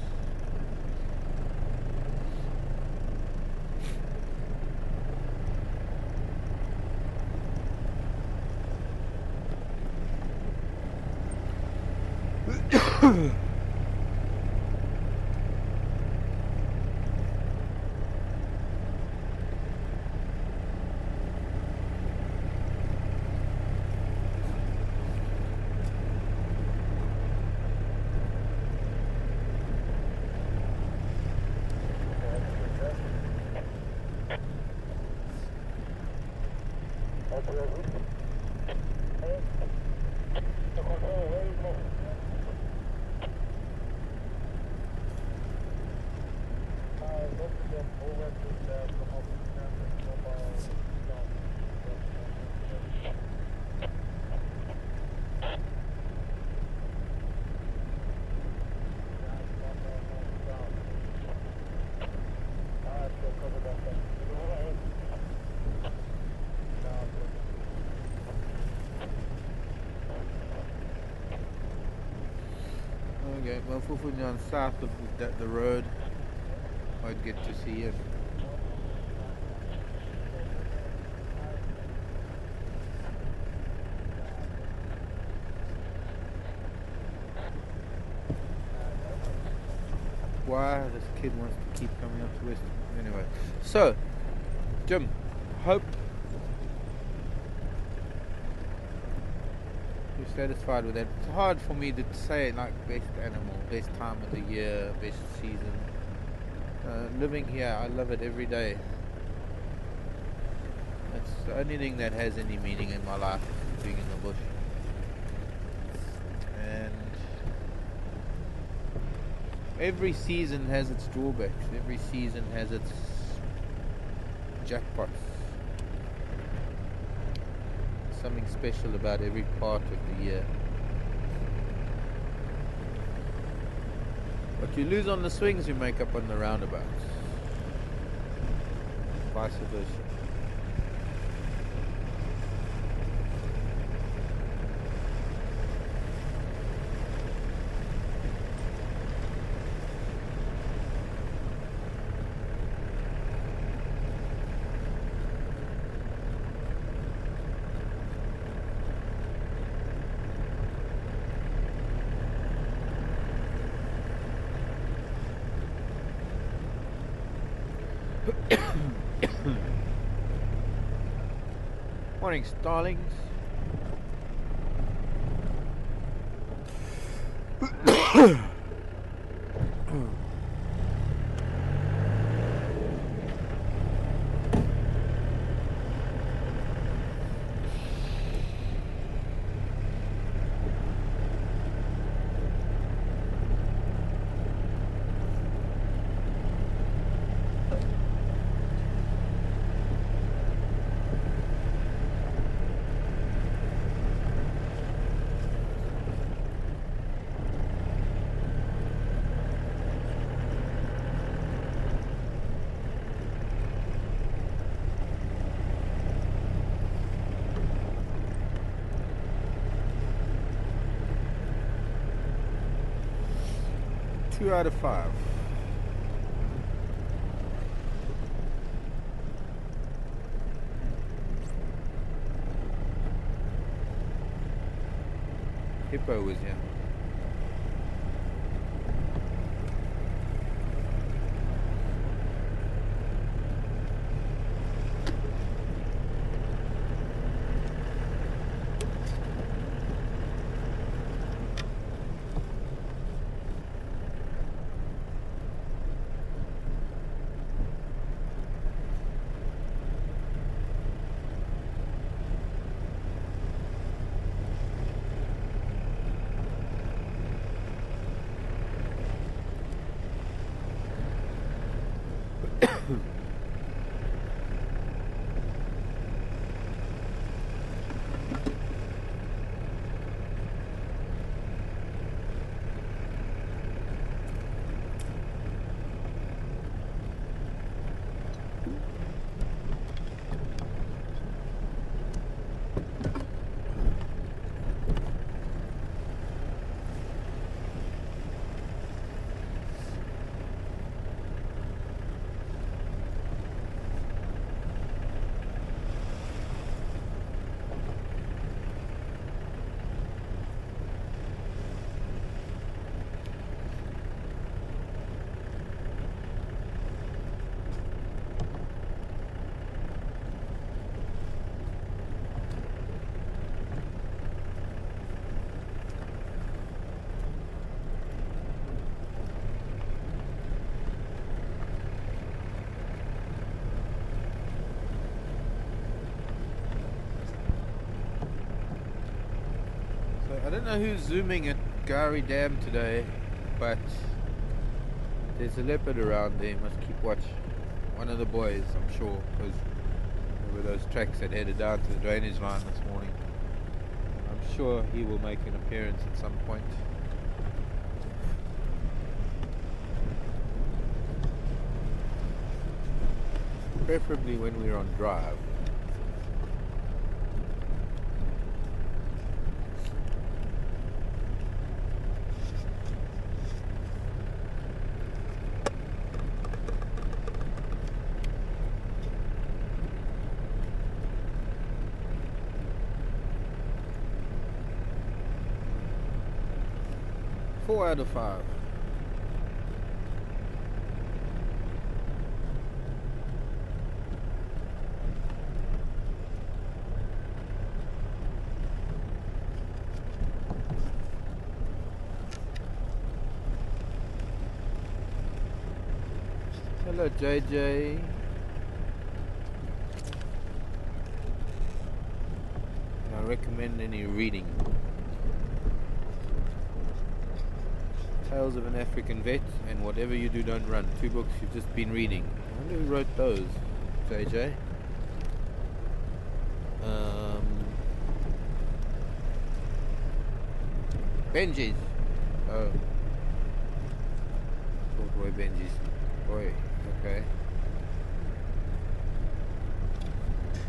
going on south of the road. I'd get to see him. Why this kid wants to keep coming up to West. Anyway, so Jim, hope you're satisfied with that. It's hard for me to say like best animal, best time of the year, best season. Living here, I love it every day. It's the only thing that has any meaning in my life, being in the bush. And every season has its drawbacks. Every season has its jackpots. Something special about every part of the year. What you lose on the swings, you make up on the roundabouts. Vice versa. Morning, starlings. Two out of 5. Hippo was here. I don't know who's zooming at Gari Dam today, but there's a leopard around there. You must keep watch. One of the boys, I'm sure, because there were those tracks that headed down to the drainage line this morning. I'm sure he will make an appearance at some point. Preferably when we're on drive. 4 out of 5. Hello JJ. I recommend any reading. Tales of an African Vet and Whatever You Do Don't Run. 2 books you've just been reading. I wonder who wrote those, JJ. Benji's. Oh. Called Roy Benji's. Roy, okay.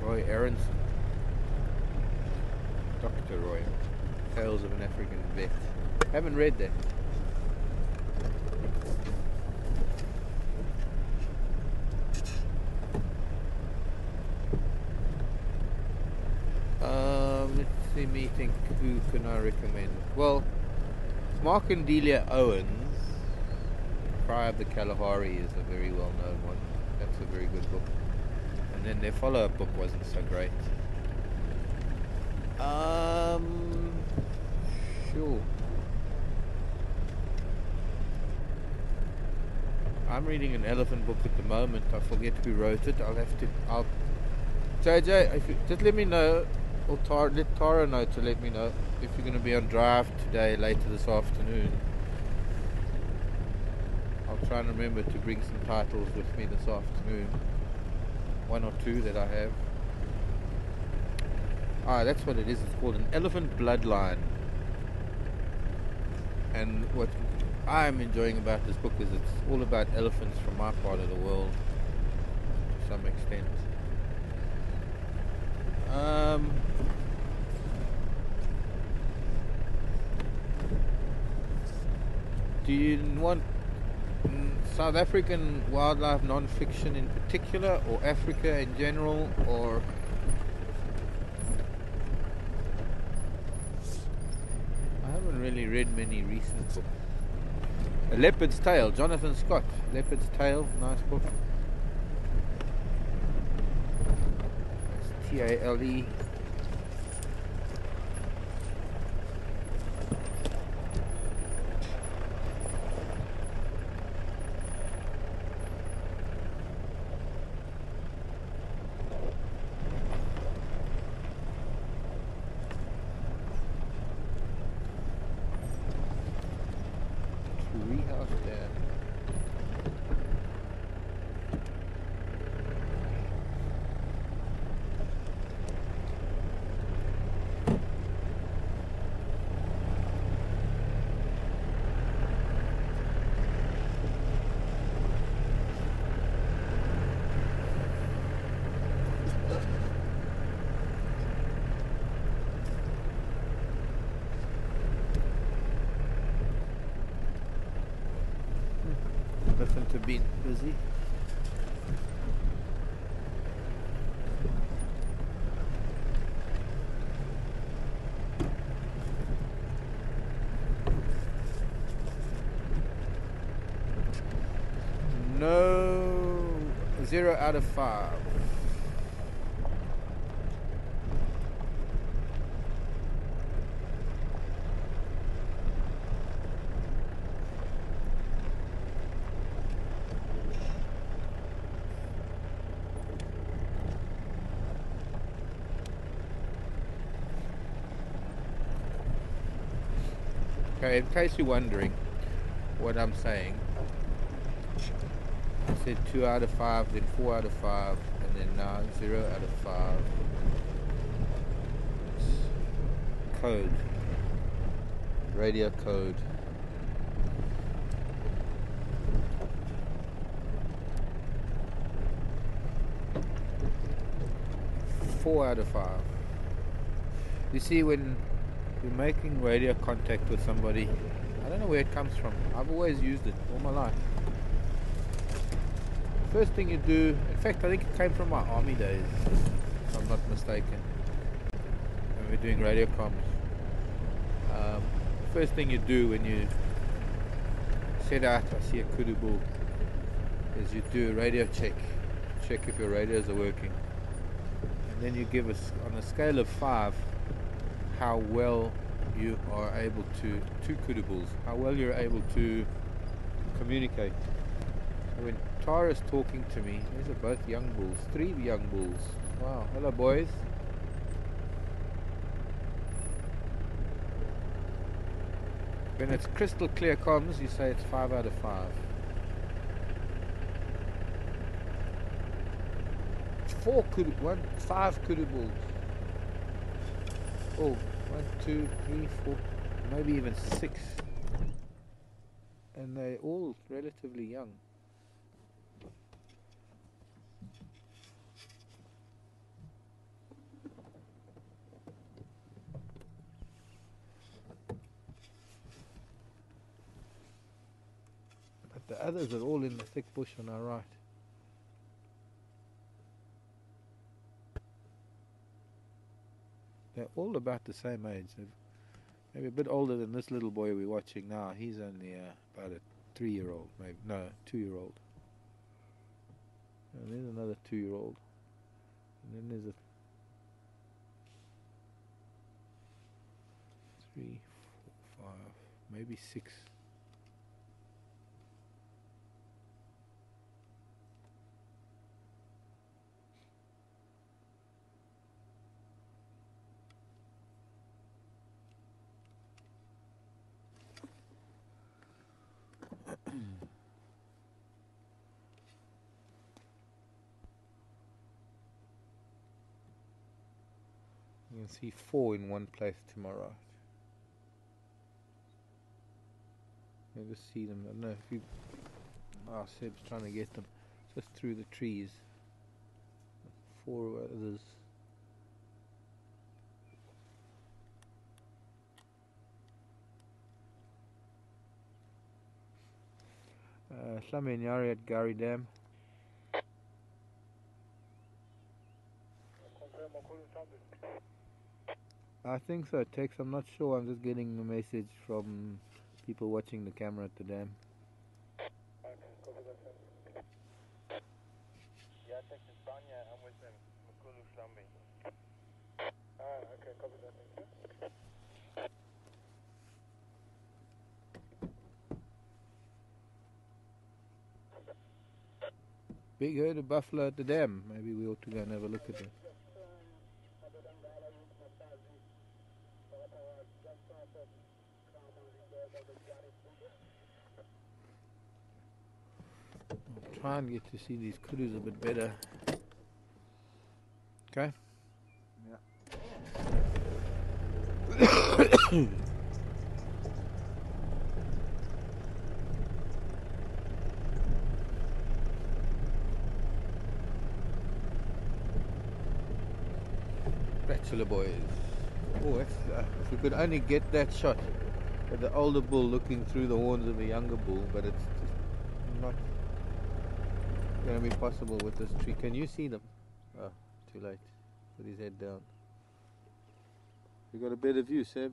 Roy Aronson. Dr. Roy. Tales of an African Vet. Haven't read that. Let's see me think, who can I recommend? Well, Mark and Delia Owens, Cry of the Kalahari is a very well known one. That's a very good book. And then their follow-up book wasn't so great. Sure. I'm reading an elephant book at the moment. I forget who wrote it. JJ, if you, just let me know, or let Tara know to let me know if you're going to be on drive today, later this afternoon. I'll try and remember to bring some titles with me this afternoon. 1 or 2 that I have. Ah, that's what it is. It's called An Elephant Bloodline. And what I'm enjoying about this book is it's all about elephants from my part of the world, to some extent. Do you want South African wildlife non-fiction in particular, or Africa in general, or I haven't really read many recent books. A Leopard's Tale, Jonathan Scott. Leopard's Tale, nice book. That's T-A-L-E. Elephant have been busy. No, 0 out of 5. Okay, in case you're wondering what I'm saying, I said 2 out of 5, then 4 out of 5, and then now 0 out of 5. Code. Radio code. Four out of 5. You see, when you're making radio contact with somebody, I don't know where it comes from. I've always used it all my life. First thing you do, in fact I think it came from my army days, if I'm not mistaken, when we're doing radio comms. First thing you do when you set out, I see a kudu bull, is you do a radio check if your radios are working, and then you give us on a scale of 5 how well you are able to, two kudu bulls, how well you're able to communicate. So when Tara's talking to me, these are both young bulls, 3 young bulls. Wow, hello boys. When it's crystal clear comms, you say it's 5 out of 5. 5 kudu bulls. Oh, 1, 2, 3, 4, maybe even 6. And they're all relatively young. But the others are all in the thick bush on our right. They're all about the same age. They're maybe a bit older than this little boy we're watching now. He's only about a 3-year-old, maybe. No, 2-year-old. And there's another 2-year-old. And then there's a 3, 4, 5, maybe 6. You can see 4 in one place to my right. You can just see them. I don't know if you. Oh, Seb's trying to get them just through the trees. 4 others. Slamy Nyari at Gary Dam. I think so, Tex. I'm not sure. I'm just getting a message from people watching the camera at the dam. Yeah, Tex is Banya. I'm with them. Makulu Shlambi. Okay, copy that. Thank you. Big herd of buffalo at the dam. Maybe we ought to go and have a look at it. I'll try and get to see these kudus a bit better. Okay? Yeah. Bachelor boys. Oh, that's, if we could only get that shot of the older bull looking through the horns of a younger bull, but it's just not going to be possible with this tree. Can you see them? Oh, too late. Put his head down. You got a better view, Seb?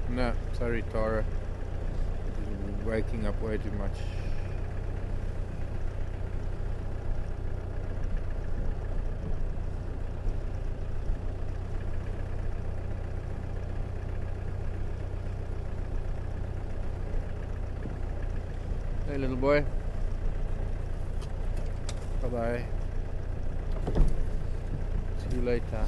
No, sorry, Tara. waking up way too much. Hey little boy. Bye bye. See you later.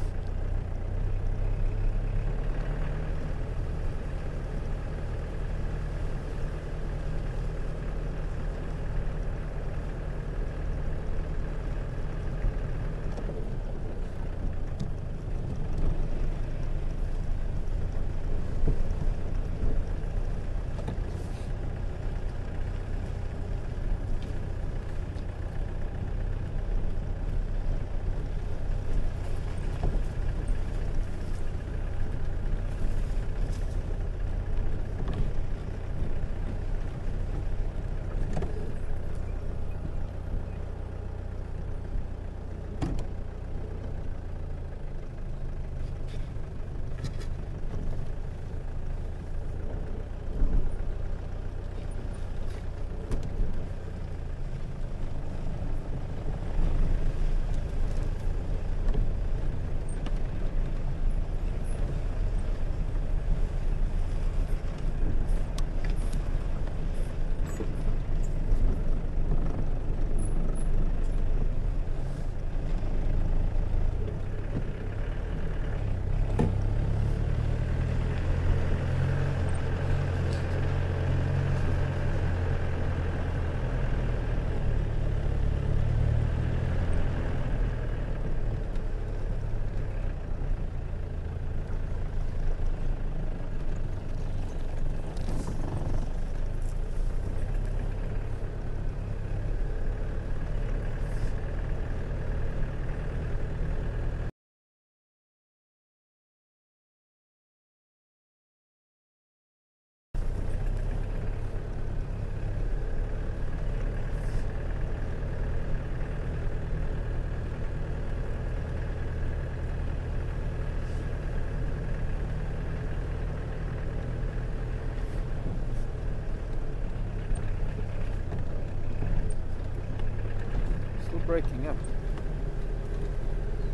Breaking up.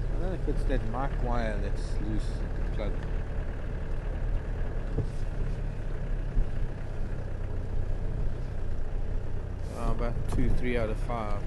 I don't know if it's that mic wire that's loose at the plug. About 2-3 out of 5.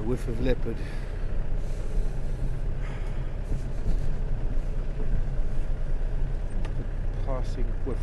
Whiff of leopard. Passing whiff.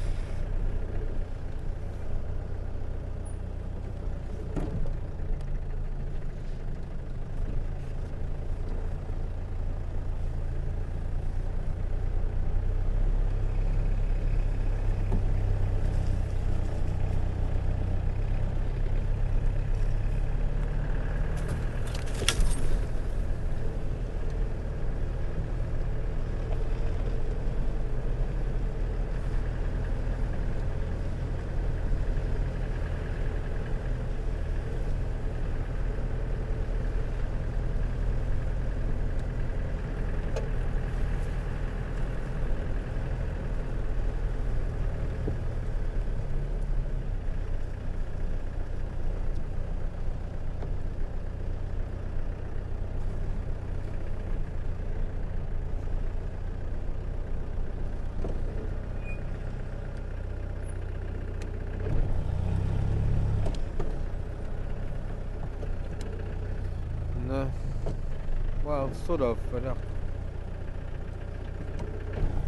sort of, but I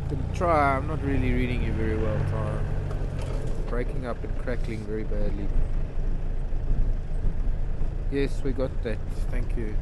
can try. I'm not really reading you very well, Tara. Breaking up and crackling very badly. Yes, we got that. Thank you.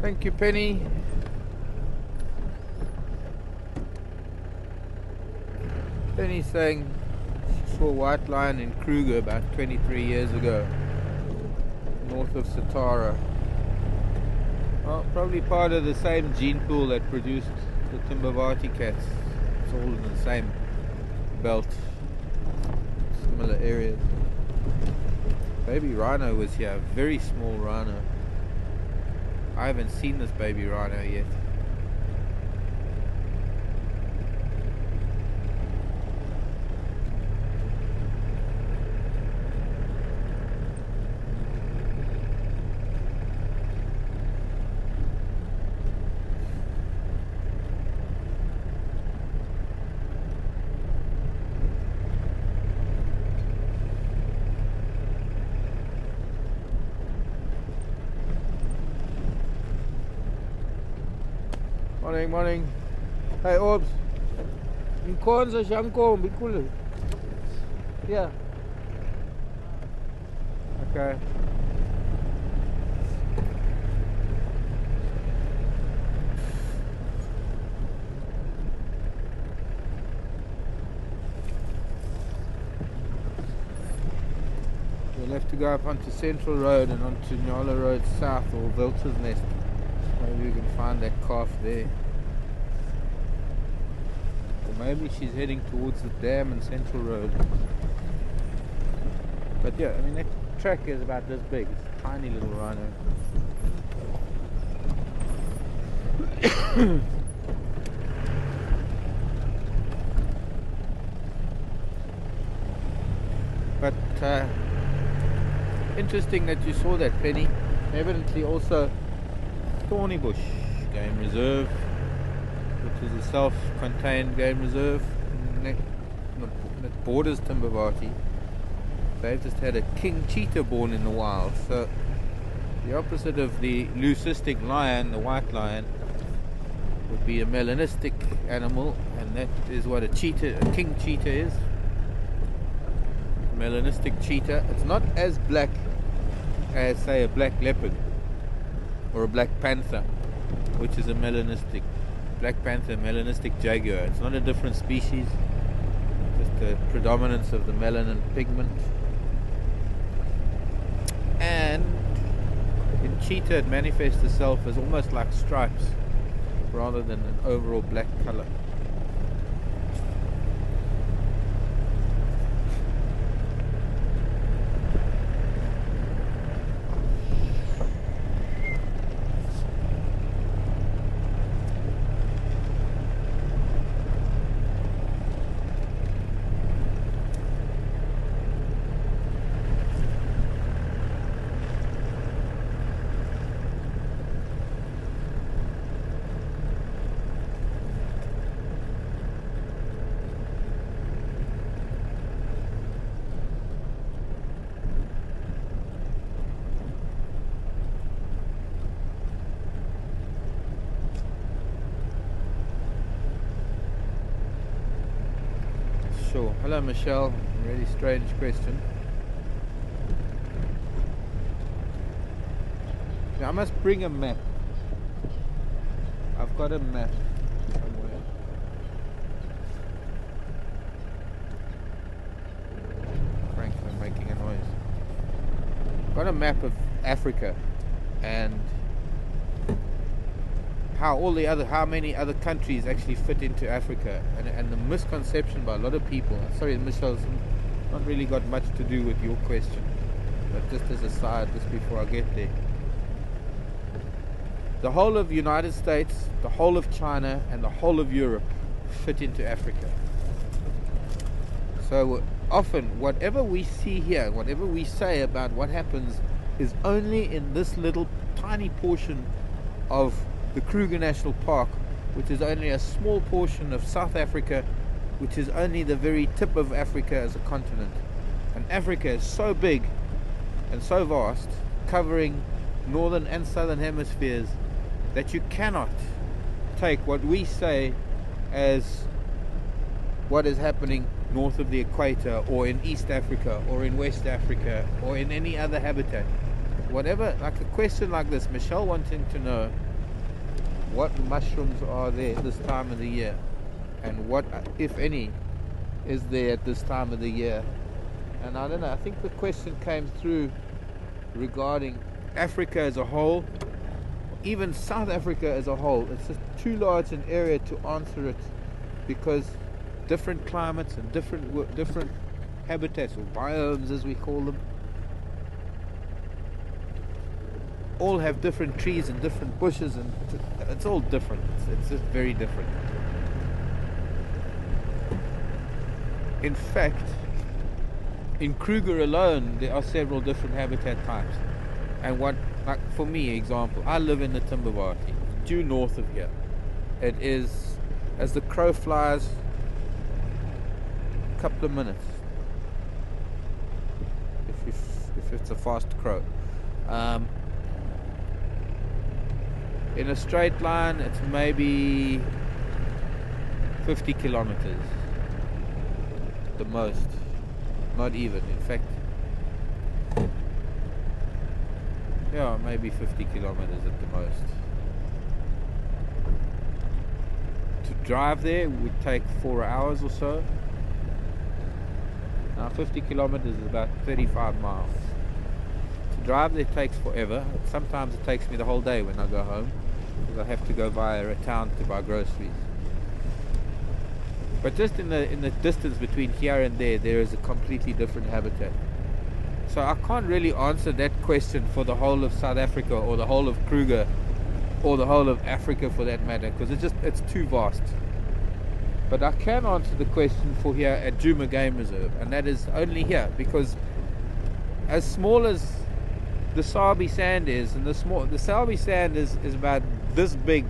Thank you, Penny. Penny's saying she saw a white lion in Kruger about 23 years ago, north of Satara. Well, probably part of the same gene pool that produced the Timbavati cats. It's all in the same belt, similar areas. Baby rhino was here, very small rhino. I haven't seen this baby rhino yet. Morning, morning. Hey, Orbs. Inkonzo shanko mbikulu. Yeah. Okay. We'll have to go up onto Central Road and onto Nyala Road South or Vilter's Nest. Maybe we can find that calf there. Or maybe she's heading towards the dam and Central Road. But yeah, I mean that track is about this big. It's a tiny little rhino. But interesting that you saw that, Penny. Evidently also Thorny Bush Game Reserve, which is a self-contained game reserve that borders Timbavati. They've just had a king cheetah born in the wild, so the opposite of the leucistic lion, the white lion, would be a melanistic animal, and that is what a king cheetah is. Melanistic cheetah. It's not as black as, say, a black leopard or a black panther, which is a melanistic. Black panther, melanistic jaguar. It's not a different species, just the predominance of the melanin pigment. And in cheetah it manifests itself as almost like stripes rather than an overall black color. Sure. Hello, Michelle. Really strange question. Now, I must bring a map. I've got a map somewhere. Franklin making a noise. I've got a map of Africa and how many other countries actually fit into Africa, and the misconception by a lot of people. Sorry, Michelle's not really got much to do with your question, but just as a side, just before I get there, the whole of United States, the whole of China, and the whole of Europe fit into Africa. So often, whatever we see here, whatever we say about what happens, is only in this little tiny portion of the Kruger National Park, which is only a small portion of South Africa, which is only the very tip of Africa as a continent. And Africa is so big and so vast, covering northern and southern hemispheres, that you cannot take what we say as what is happening north of the equator, or in East Africa, or in West Africa, or in any other habitat. Whatever, like a question like this, Michelle wanting to know what mushrooms are there this time of the year, and what, if any, is there at this time of the year. And I don't know, I think the question came through regarding Africa as a whole, even South Africa as a whole. It's just too large an area to answer it, because different climates and different habitats, or biomes as we call them, all have different trees and different bushes, and it's all different. It's just very different. In fact, in Kruger alone, there are several different habitat types. And what, like for me, example, I live in the Timbavati, due north of here. It is, as the crow flies, a couple of minutes, if it's a fast crow. In a straight line, it's maybe 50 kilometers, the most, not even, in fact, yeah, maybe 50 kilometers at the most. To drive there would take 4 hours or so. Now 50 kilometers is about 35 miles. To drive there takes forever. Sometimes it takes me the whole day when I go home, because I have to go via a town to buy groceries. But just in the distance between here and there is a completely different habitat. So I can't really answer that question for the whole of South Africa, or the whole of Kruger, or the whole of Africa for that matter, because it's too vast. But I can answer the question for here at Djuma Game Reserve, and that is only here, because as small as the Sabi Sand is, and the Sabi Sand is about this big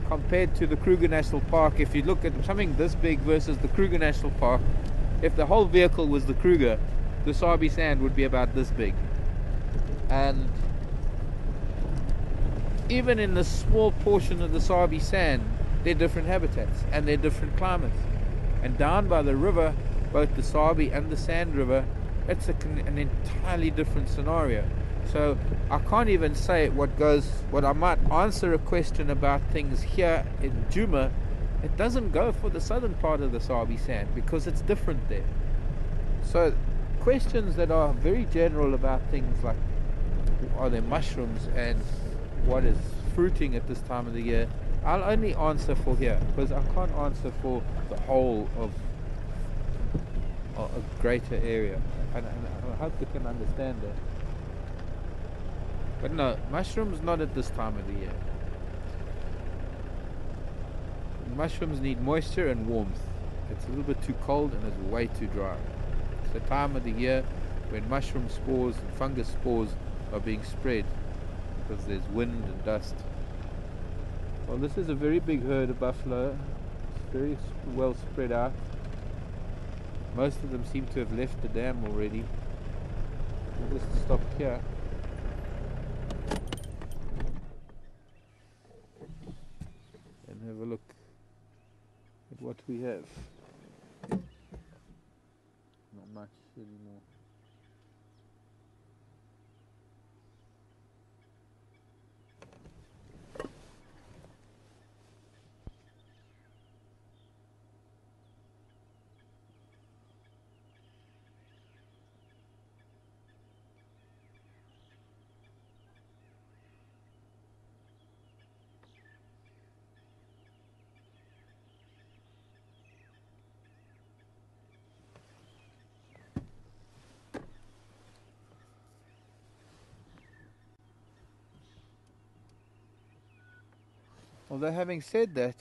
compared to the Kruger National Park. If you look at something this big versus the Kruger National Park, if the whole vehicle was the Kruger, the Sabi Sand would be about this big. And even in the small portion of the Sabi Sand, they're different habitats and they're different climates. And down by the river, both the Sabi and the Sand River, it's an entirely different scenario. So I can't even say what I might answer a question about things here in Juma, it doesn't go for the southern part of the Sabi Sand because it's different there. So questions that are very general about things like are there mushrooms and what is fruiting at this time of the year, I'll only answer for here because I can't answer for the whole of a greater area, and I hope you can understand that. But no, mushrooms not at this time of the year. Mushrooms need moisture and warmth. It's a little bit too cold and it's way too dry. It's the time of the year when mushroom spores and fungus spores are being spread because there's wind and dust. Well, this is a very big herd of buffalo. It's very well spread out. Most of them seem to have left the dam already. We'll just stop here. And have a look at what we have. Not much anymore. Although having said that,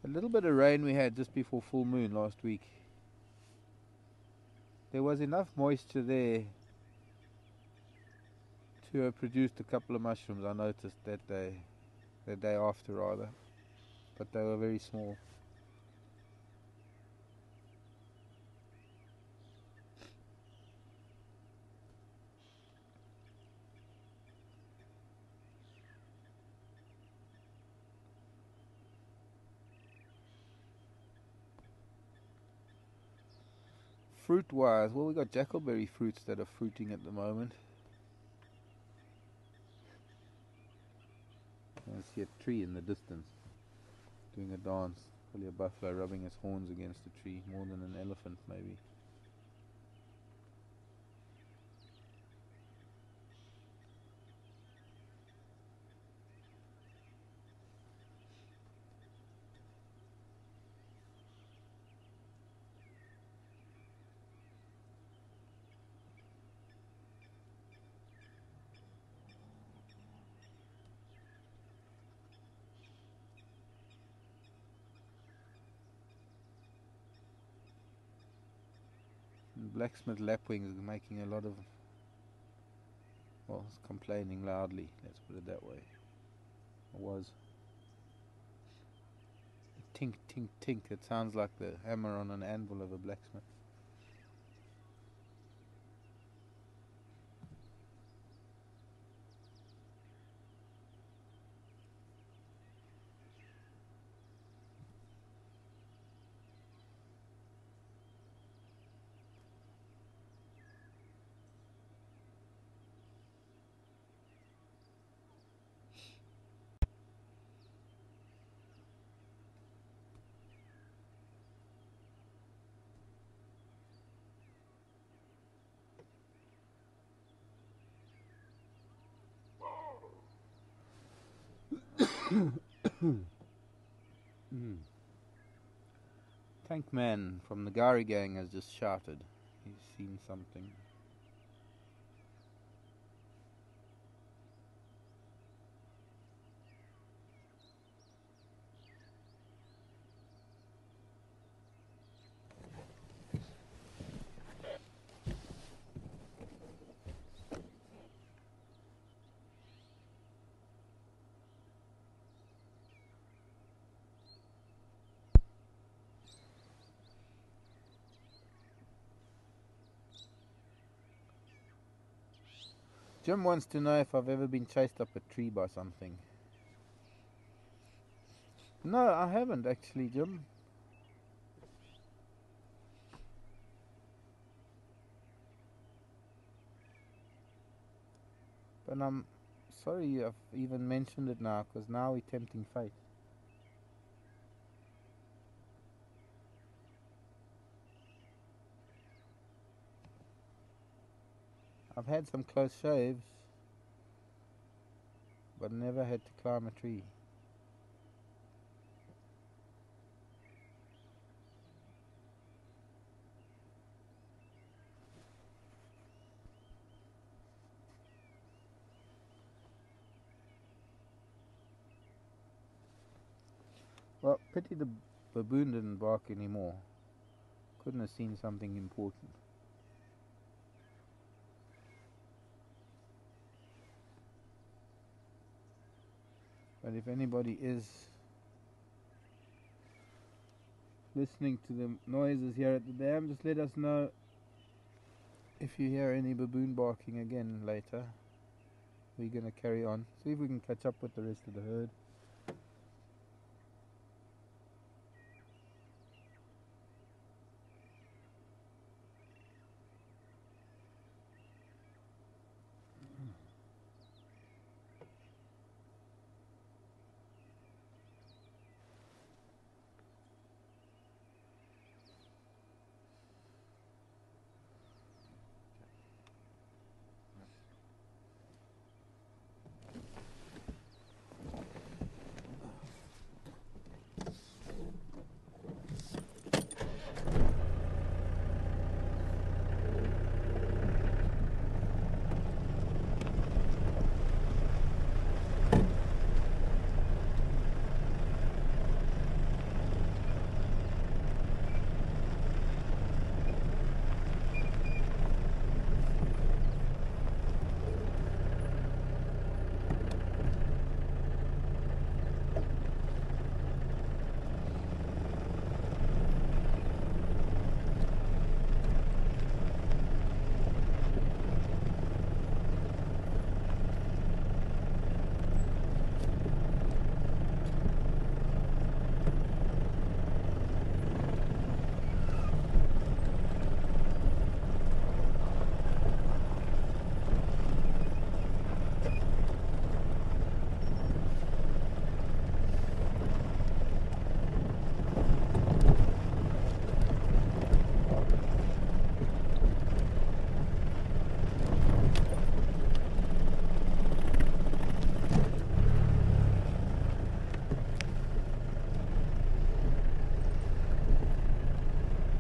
a little bit of rain we had just before full moon last week, there was enough moisture there to have produced a couple of mushrooms. I noticed that day, the day after rather, but they were very small. Fruit wise, well, we got jackalberry fruits that are fruiting at the moment. I see a tree in the distance doing a dance. Probably a buffalo rubbing its horns against a tree, more than an elephant maybe. Blacksmith lapwing is making a lot of, well, it's complaining loudly, let's put it that way. It was. Tink, tink, tink, it sounds like the hammer on an anvil of a blacksmith. Tank man from the Gari gang has just shouted. He's seen something. Jim wants to know if I've ever been chased up a tree by something. No, I haven't actually, Jim. But I'm sorry I've even mentioned it now, because now we're tempting fate. I've had some close shaves, but never had to climb a tree. Well, pity the baboon didn't bark anymore. Couldn't have seen something important. But if anybody is listening to the noises here at the dam, just let us know if you hear any baboon barking again later. We're going to carry on, see if we can catch up with the rest of the herd.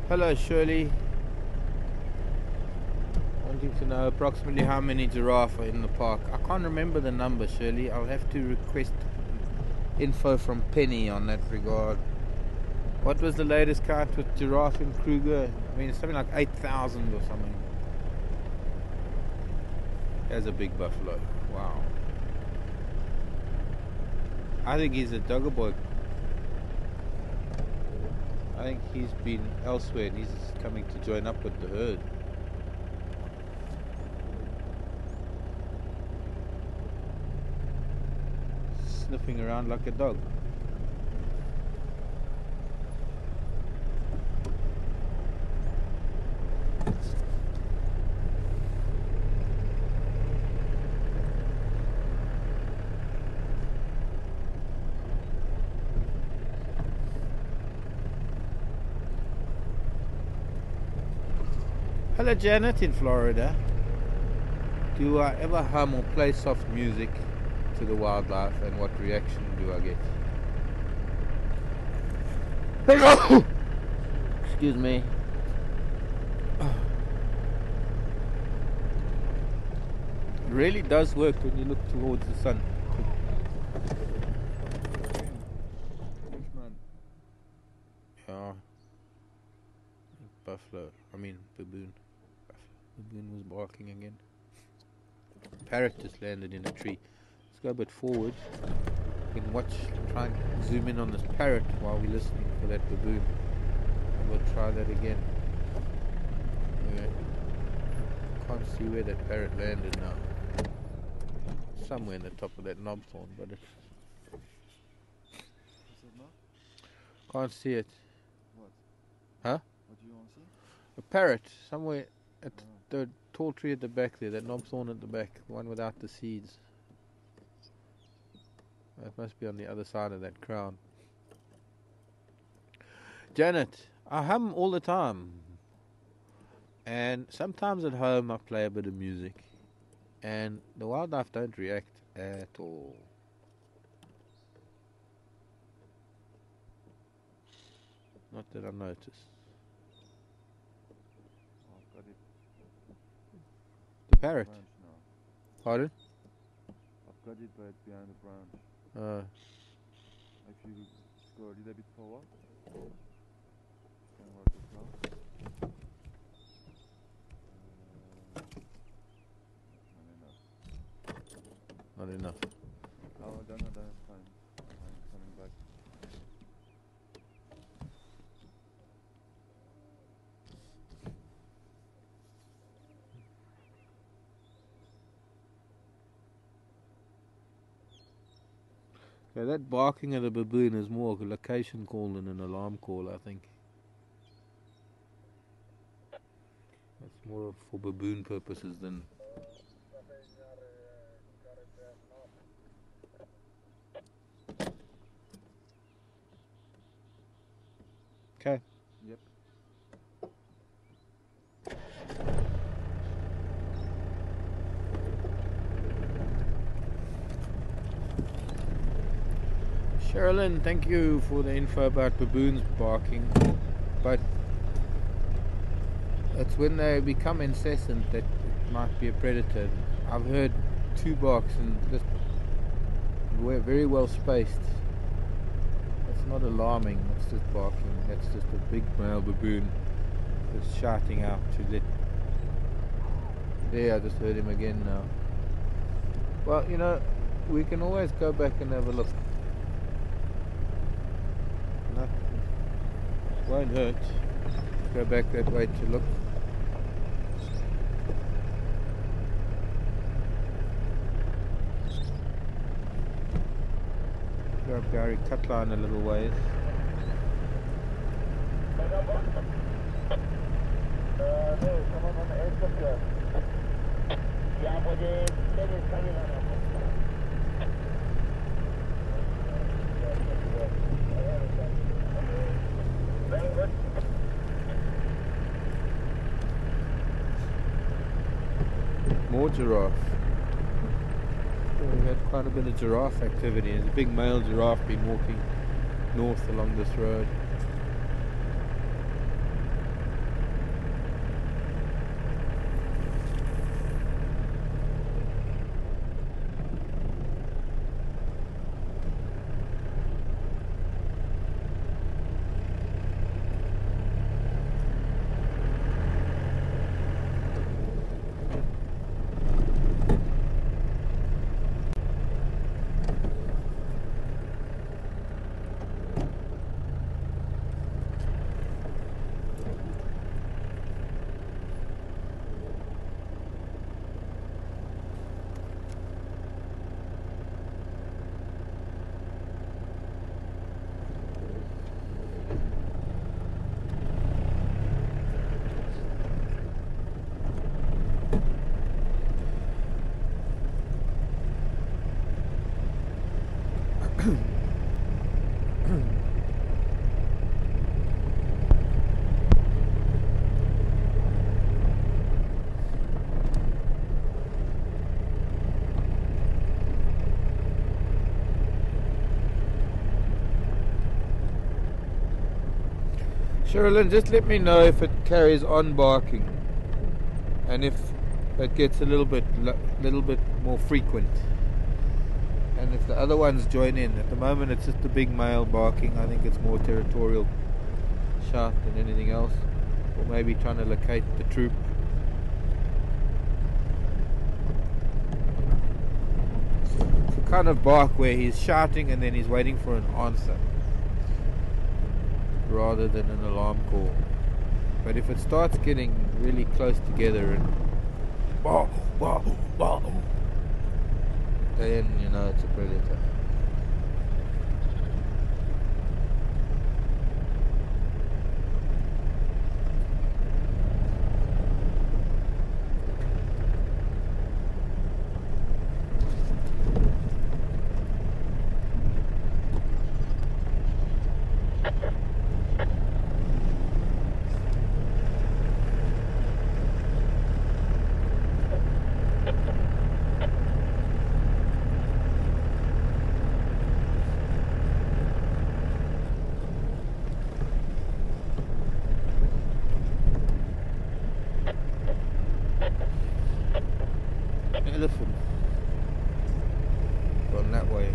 Hello Shirley. Wanting to know approximately how many giraffe are in the park. I can't remember the number, Shirley. I'll have to request info from Penny on that regard. What was the latest count with giraffe in Kruger? I mean, it's something like 8,000 or something. There's a big buffalo. Wow. I think he's a dogger boy. I think he's been elsewhere and he's coming to join up with the herd. Sniffing around like a dog. Hello Janet in Florida. Do I ever hum or play soft music to the wildlife, and what reaction do I get? Excuse me. It really does work when you look towards the sun. Yeah. Buffalo. I mean baboon. Baboon was barking again. Parrot just landed in a tree. Let's go a bit forward. We can watch, try and zoom in on this parrot while we're listening for that baboon. And we'll try that again. Okay. Can't see where that parrot landed now. Somewhere in the top of that knobthorn, but it's... Is it not? Can't see it. What? Huh? What do you want to see? A parrot somewhere at Oh. the tall tree at the back there, that knobthorn at the back, the one without the seeds. That must be on the other side of that crown. Janet, I hum all the time. And sometimes at home I play a bit of music. And the wildlife don't react at all. Not that I noticed. Oh, I've got it. The parrot. Branch now. Pardon? I've got it, but it's behind the branch. Uh, If you go a little bit forward, you can work it now. Not enough. not enough. Oh, that's fine. I'm coming back. Yeah, that barking of the baboon is more a location call than an alarm call, I think. That's more for baboon purposes than... Okay. Yep. Sherilyn, thank you for the info about baboons barking, but it's when they become incessant that it might be a predator. I've heard 2 barks and just very well spaced. It's not alarming, it's just barking. That's just a big male baboon just shouting out to let... There, I just heard him again now. Well, you know, we can always go back and have a look. Not, won't hurt. Go back that way to look. Go up Gary Cutline a little ways. More giraffe. We've had quite a bit of giraffe activity. There's a big male giraffe been walking north along this road. Sherilyn, just let me know if it carries on barking and if it gets a little bit more frequent, and if the other ones join in. At the moment it's just a big male barking. I think it's more territorial shout than anything else, or maybe trying to locate the troop. It's the kind of bark where he's shouting and then he's waiting for an answer rather than an alarm call. But if it starts getting really close together and then you know it's a predator. elephant. Gone that way.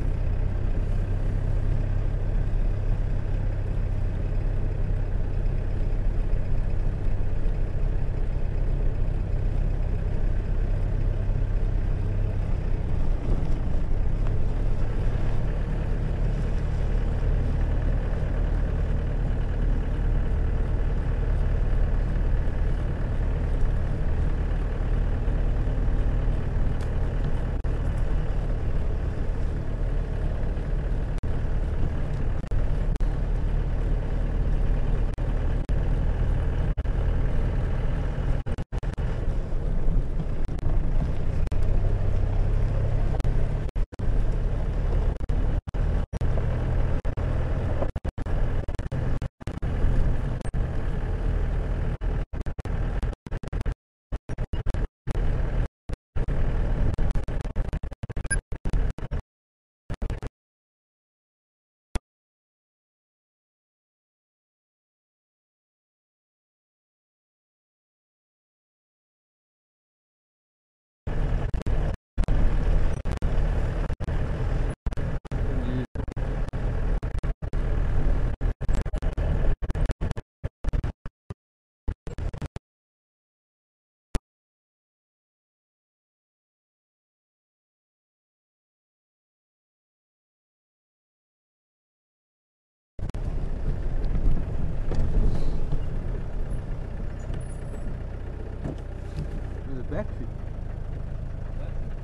There's a battery.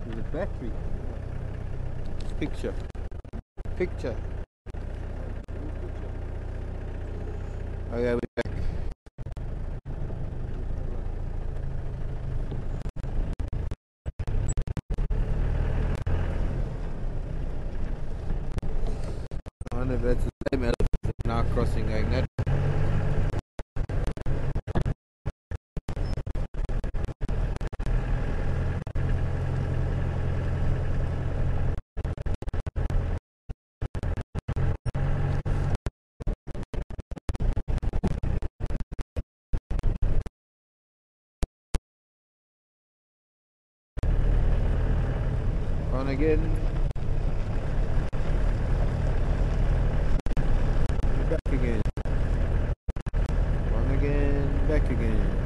There's a battery. Picture. Picture. Oh yeah, we're back. I wonder if that's the same elephant now crossing going that. On again. Back again. On again. Back again.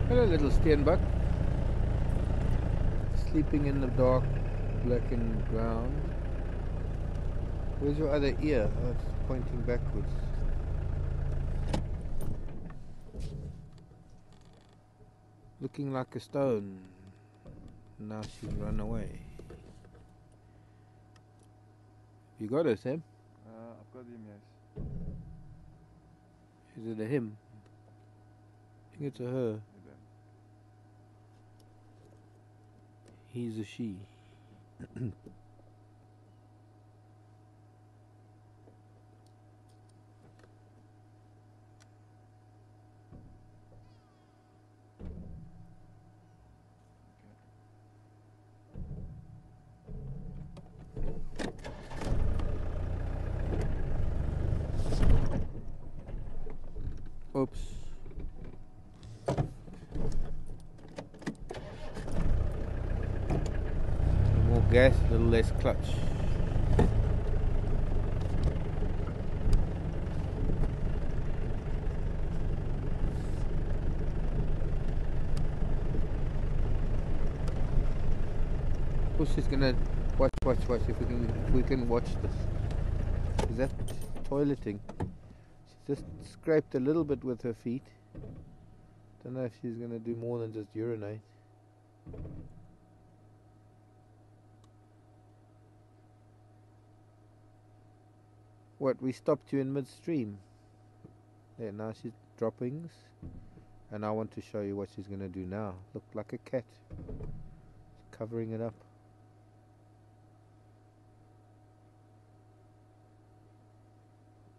Hello, little steenbok. Sleeping in the dark, blackened ground. Where's your other ear? Oh, it's pointing backwards. Looking like a stone. Now she's run away. You got her, Sam? I've got him, yes. Is it a him? I think it's a her. He's a she. Oops. More gas, a little less clutch. Push is gonna watch if we can watch this. Is that toileting? just scraped a little bit with her feet. Don't know if she's going to do more than just urinate. What, we stopped you in midstream? There, now she's droppings. And I want to show you what she's going to do now. Look like a cat. She's covering it up.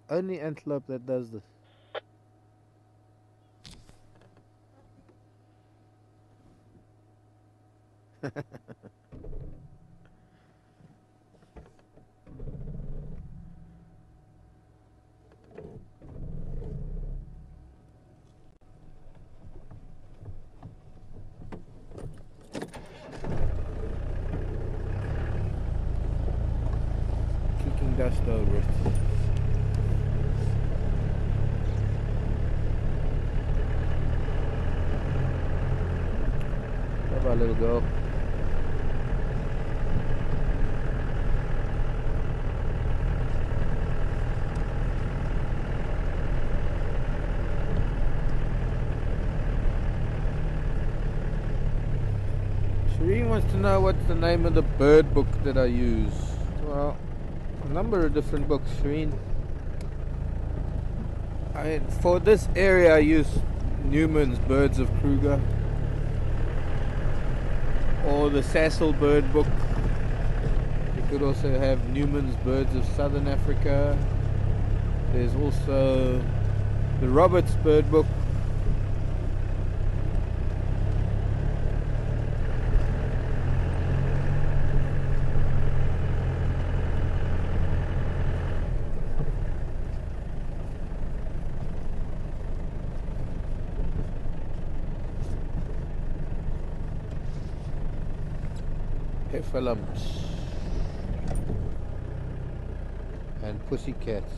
Only antelope that does this. Kicking dust over it. Bye-bye, little girl. Shireen wants to know what's the name of the bird book that I use. Well, a number of different books, Shireen. For this area I use Newman's Birds of Kruger or the Cecil Bird Book. You could also have Newman's Birds of Southern Africa. There's also the Roberts Bird Book. Heffalumps and pussycats.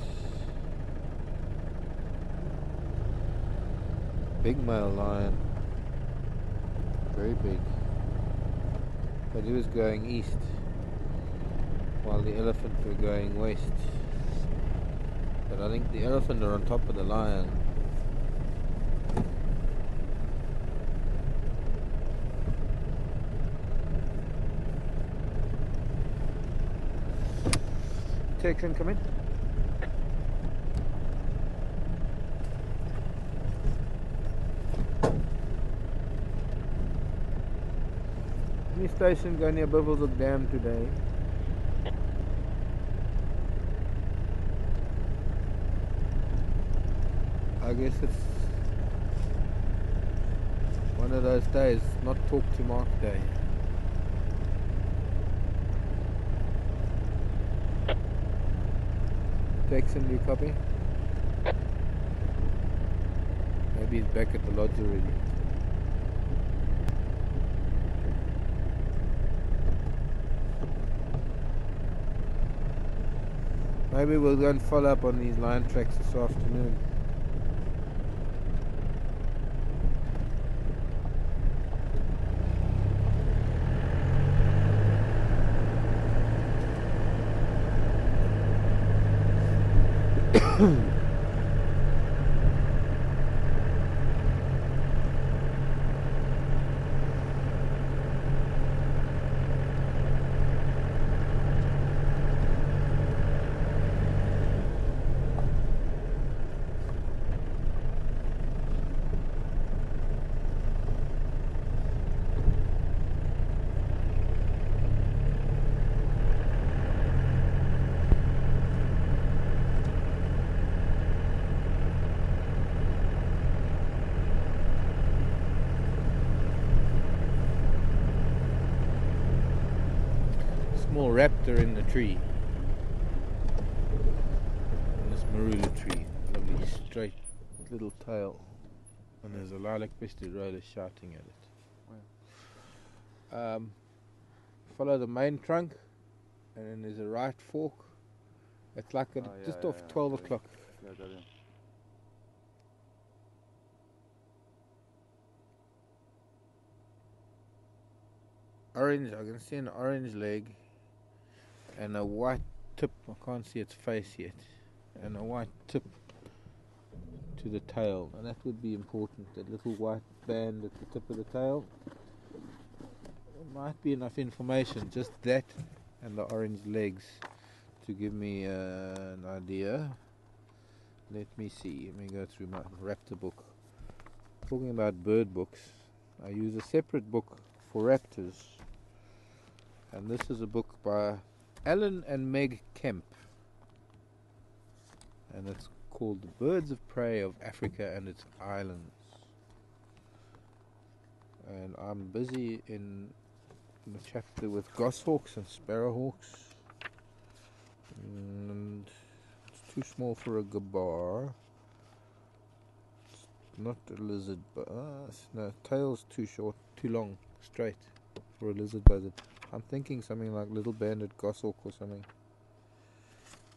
Big male lion, very big, but he was going east while the elephant were going west. But I think the elephant are on top of the lion. Can come in. Any station going near Buffelshoek Dam today? I guess it's one of those days, not talk to Mark day. Texan, do you copy? Maybe he's back at the lodge already. Maybe we'll go and follow up on these line tracks this afternoon. Small raptor in the tree. In this marula tree. Lovely straight little tail. And there's a lilac-breasted roller shouting at it. Follow the main trunk, and then there's a right fork. It's like just off 12 o'clock. Yeah, that is. Orange, I can see an orange leg and a white tip. I can't see its face yet. And a white tip to the tail, and that would be important. That little white band at the tip of the tail. It might be enough information, just that and the orange legs, to give me an idea. Let me see. Let me go through my raptor book. Talking about bird books, I use a separate book for raptors, and this is a book by Alan and Meg Kemp, and it's called The Birds of Prey of Africa and Its Islands. And I'm busy in the chapter with goshawks and sparrowhawks, and it's too small for a gabar. It's not a lizard, but no, tail's too short, too long, straight for a lizard buzzard. I'm thinking something like little banded goshawk or something.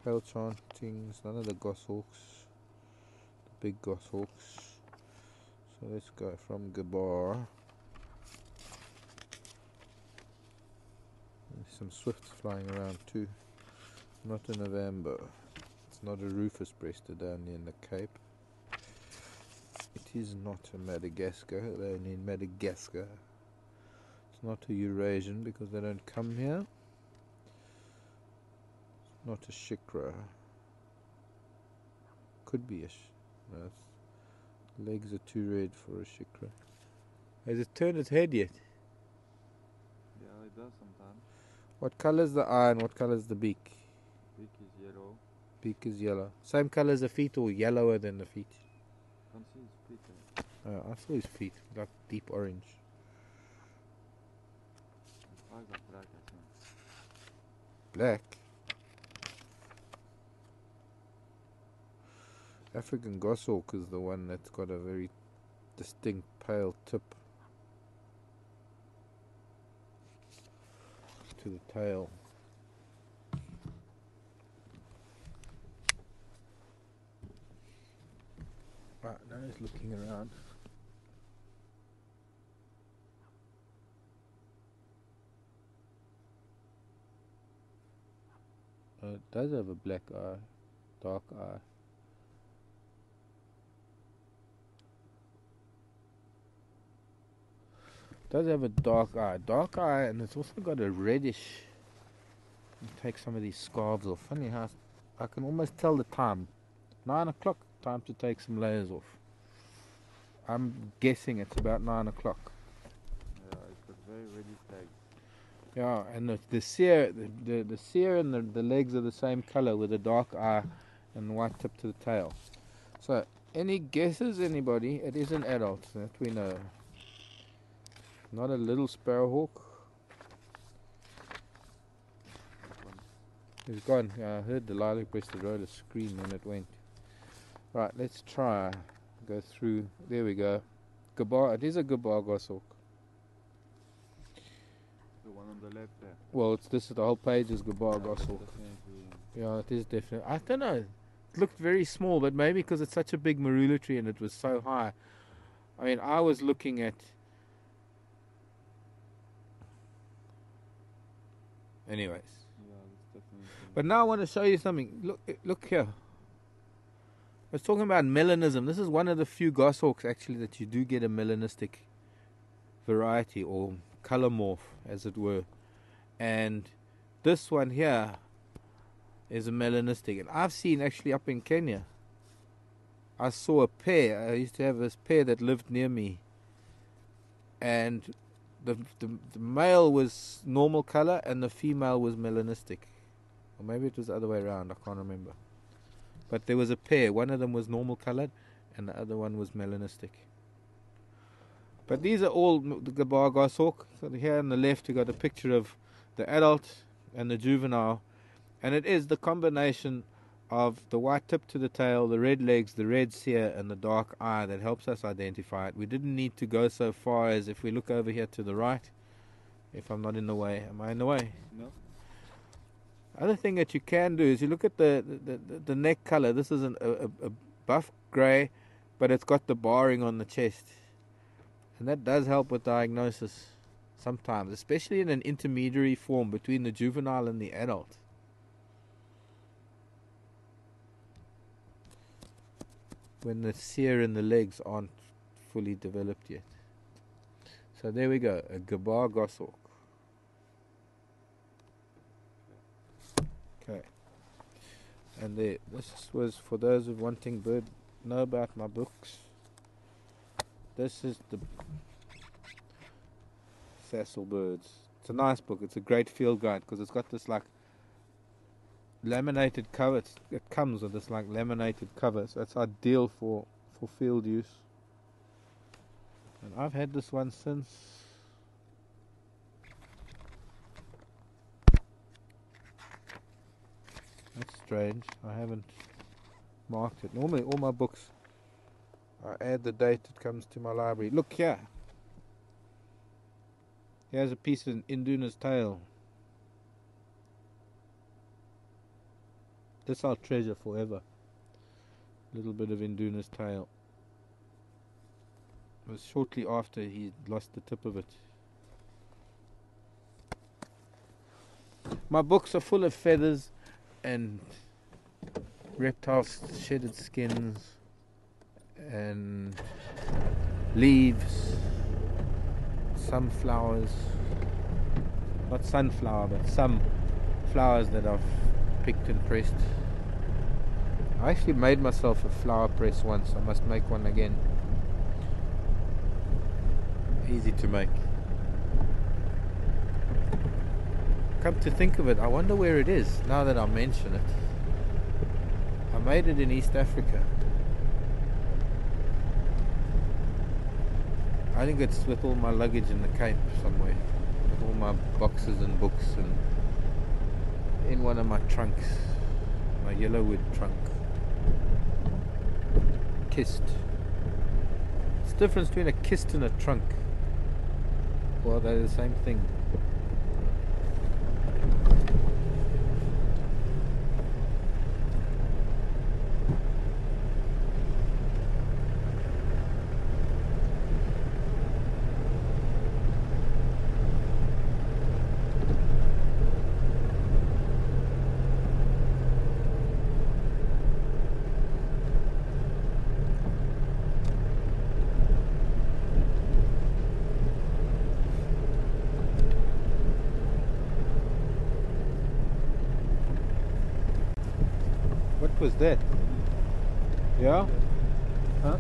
Pale chantings, none of the goshawks, the big goshawks. So let's go from gabar. There's some swifts flying around too. Not a November. It's not a rufous breasted down near in the Cape. It is not a Madagascar. They're only in Madagascar. It's not a Eurasian because they don't come here. It's not a Shikra. Could be a no, its legs are too red for a Shikra. Has it turned its head yet? Yeah, it does sometimes. What colour is the eye and what colour is the beak? Beak is yellow. Beak is yellow. Same colour as the feet or yellower than the feet? Can't see his feet there. I saw his feet, like deep orange. His eyes are black, I think. Black? African goshawk is the one that's got a very distinct pale tip to the tail. Right, now he's looking around. It does have a black eye, dark eye. It does have a dark eye, and it's also got a reddish. Take some of these scarves off. Funny how I can almost tell the time. 9 o'clock, time to take some layers off. I'm guessing it's about 9 o'clock. Yeah, it's got very reddish legs. Yeah, and the cere, the cere and the legs are the same color with a dark eye and white tip to the tail. So, any guesses, anybody? It is an adult, that we know. Not a little sparrowhawk. He's gone. Yeah, I heard the lilac-breasted roller scream when it went. Right, let's try. Go through. There we go. Gabar. It is a gabar goshawk. The one on the left there. Well, it's this. The whole page is gabar Yeah, that's goshawk. definitely- Yeah, it is definitely. I don't know. It looked very small, but maybe because it's such a big marula tree and it was so high. I mean, I was looking at. Anyways. Yeah, that's definitely. But now I want to show you something. Look here. I was talking about melanism. This is one of the few goshawks actually that you do get a melanistic variety or color morph, as it were. And this one here is a melanistic. And I've seen actually up in Kenya. I saw a pair. I used to have this pair that lived near me. And the male was normal color and the female was melanistic. Or maybe it was the other way around, I can't remember. But there was a pair. One of them was normal colored and the other one was melanistic. But these are all the gabar goshawk. So here on the left you got a picture of the adult and the juvenile. And it is the combination of the white tip to the tail, the red legs, the red cere, and the dark eye that helps us identify it. We didn't need to go so far as if we look over here to the right. If I'm not in the way. Am I in the way? No. Other thing that you can do is you look at the neck color. This is a buff grey, but it's got the barring on the chest. And that does help with diagnosis sometimes, especially in an intermediary form between the juvenile and the adult. when the sear in the legs aren't fully developed yet. So there we go, a gabar goshawk. Okay. And there, this was for those who wanting bird know about my books. This is the Thistle Birds. It's a nice book. It's a great field guide because it's got this like laminated cover. It comes with this like laminated cover, so it's ideal for field use. And I've had this one since that's strange. I haven't marked it. Normally all my books I add the date it comes to my library. Look here. Here's a piece of Induna's tail. This I'll treasure forever. Little bit of Induna's tail. It was shortly after he lost the tip of it. My books are full of feathers and reptiles' shedded skins and leaves, some flowers, not sunflower, but some flowers that I've picked and pressed. I actually made myself a flower press once. I must make one again. Easy to make. Come to think of it, I wonder where it is now that I mention it. I made it in East Africa. I think it's with all my luggage in the Cape somewhere, with all my boxes and books, and in one of my trunks, my yellow wood trunk. Kist. What's the difference between a kist and a trunk? Well, they're the same thing. What was that? Yeah? Huh?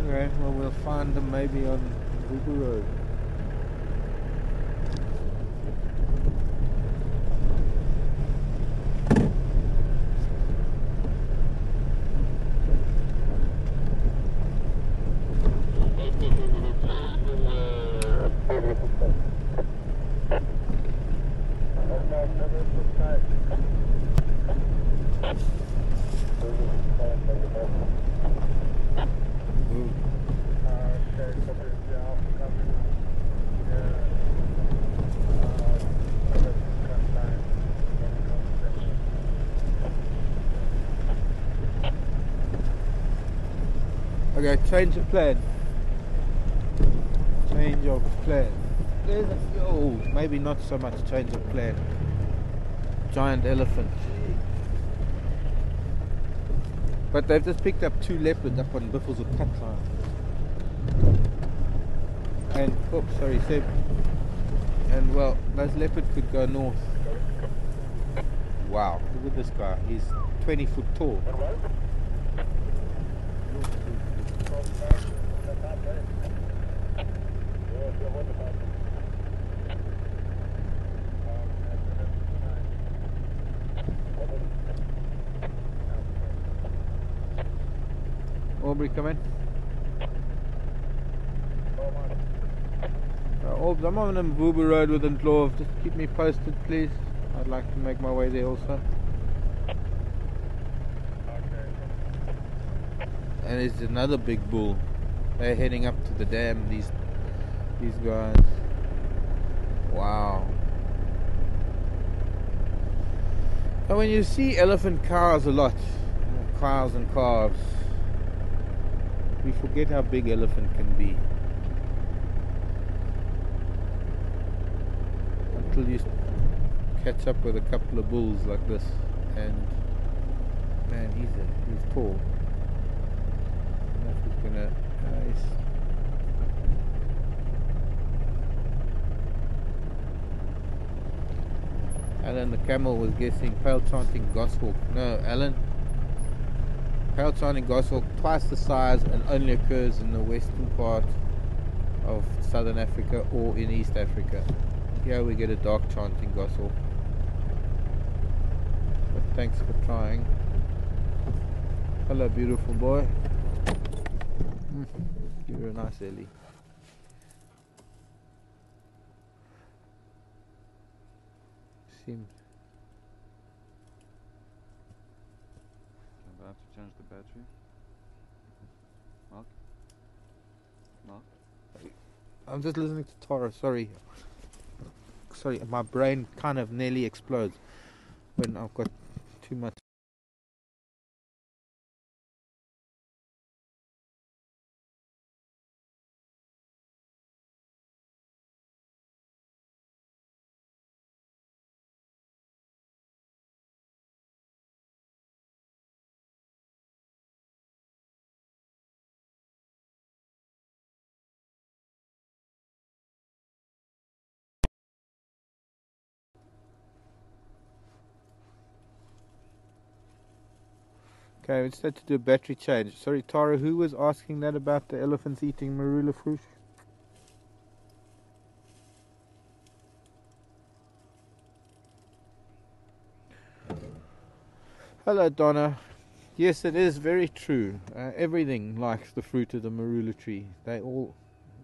Okay, well we'll find them maybe on Google Road. Okay, change of plan. Change of plan. There's a, oh, maybe not so much change of plan. Giant elephant. But they've just picked up 2 leopards up on Biffles of Katla. And, oh, sorry, Seb. And well, those leopards could go north. Wow, look at this guy. He's 20 foot tall. Aubrey, come in. I'm on Mvubu Road with Ndlov. Just keep me posted, please. I'd like to make my way there also. And there's another big bull. They're heading up to the dam, these guys. Wow. And when you see elephant cows a lot, cows and calves, we forget how big elephant can be. Until you catch up with a couple of bulls like this, and Man, he's tall. I don't know if he's gonna. Alan the camel was guessing pale chanting goshawk. No, Alan. Pale chanting goshawk, twice the size, and only occurs in the western part of southern Africa or in East Africa. Here we get a dark chanting goshawk. But thanks for trying. Hello, beautiful boy. You're a nice Ellie. Seems. I have to change the battery. Mark? Mark? I'm just listening to Tara. Sorry, my brain kind of nearly explodes when I've got too much. Okay, we just had to do a battery change. Sorry, Tara, who was asking that about the elephants eating marula fruit? Hello, Donna. Yes, it is very true. Everything likes the fruit of the marula tree.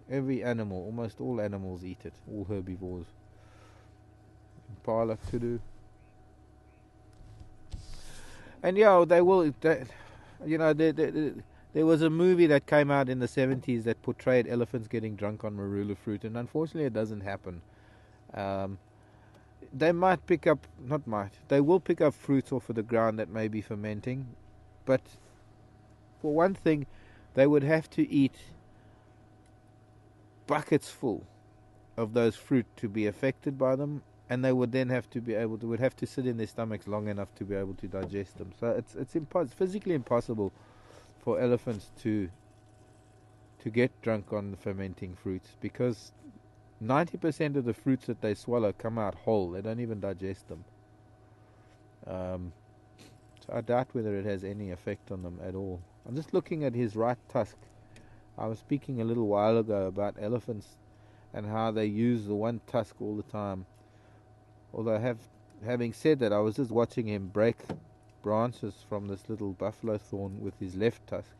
Every animal, almost all animals eat it. All herbivores. Impala, kudu. And yeah, they will. There was a movie that came out in the 70s that portrayed elephants getting drunk on marula fruit, and unfortunately, it doesn't happen. They might pick up, not might, they will pick up fruits off of the ground that may be fermenting, but for one thing, they would have to eat buckets full of those fruit to be affected by them, and they would then have to would have to sit in their stomachs long enough to be able to digest them. So it's physically impossible for elephants to get drunk on the fermenting fruits, because 90% of the fruits that they swallow come out whole. They don't even digest them. So I doubt whether it has any effect on them at all. I'm just looking at his right tusk. I was speaking a little while ago about elephants and how they use the one tusk all the time. Although having said that, I was just watching him break branches from this little buffalo thorn with his left tusk.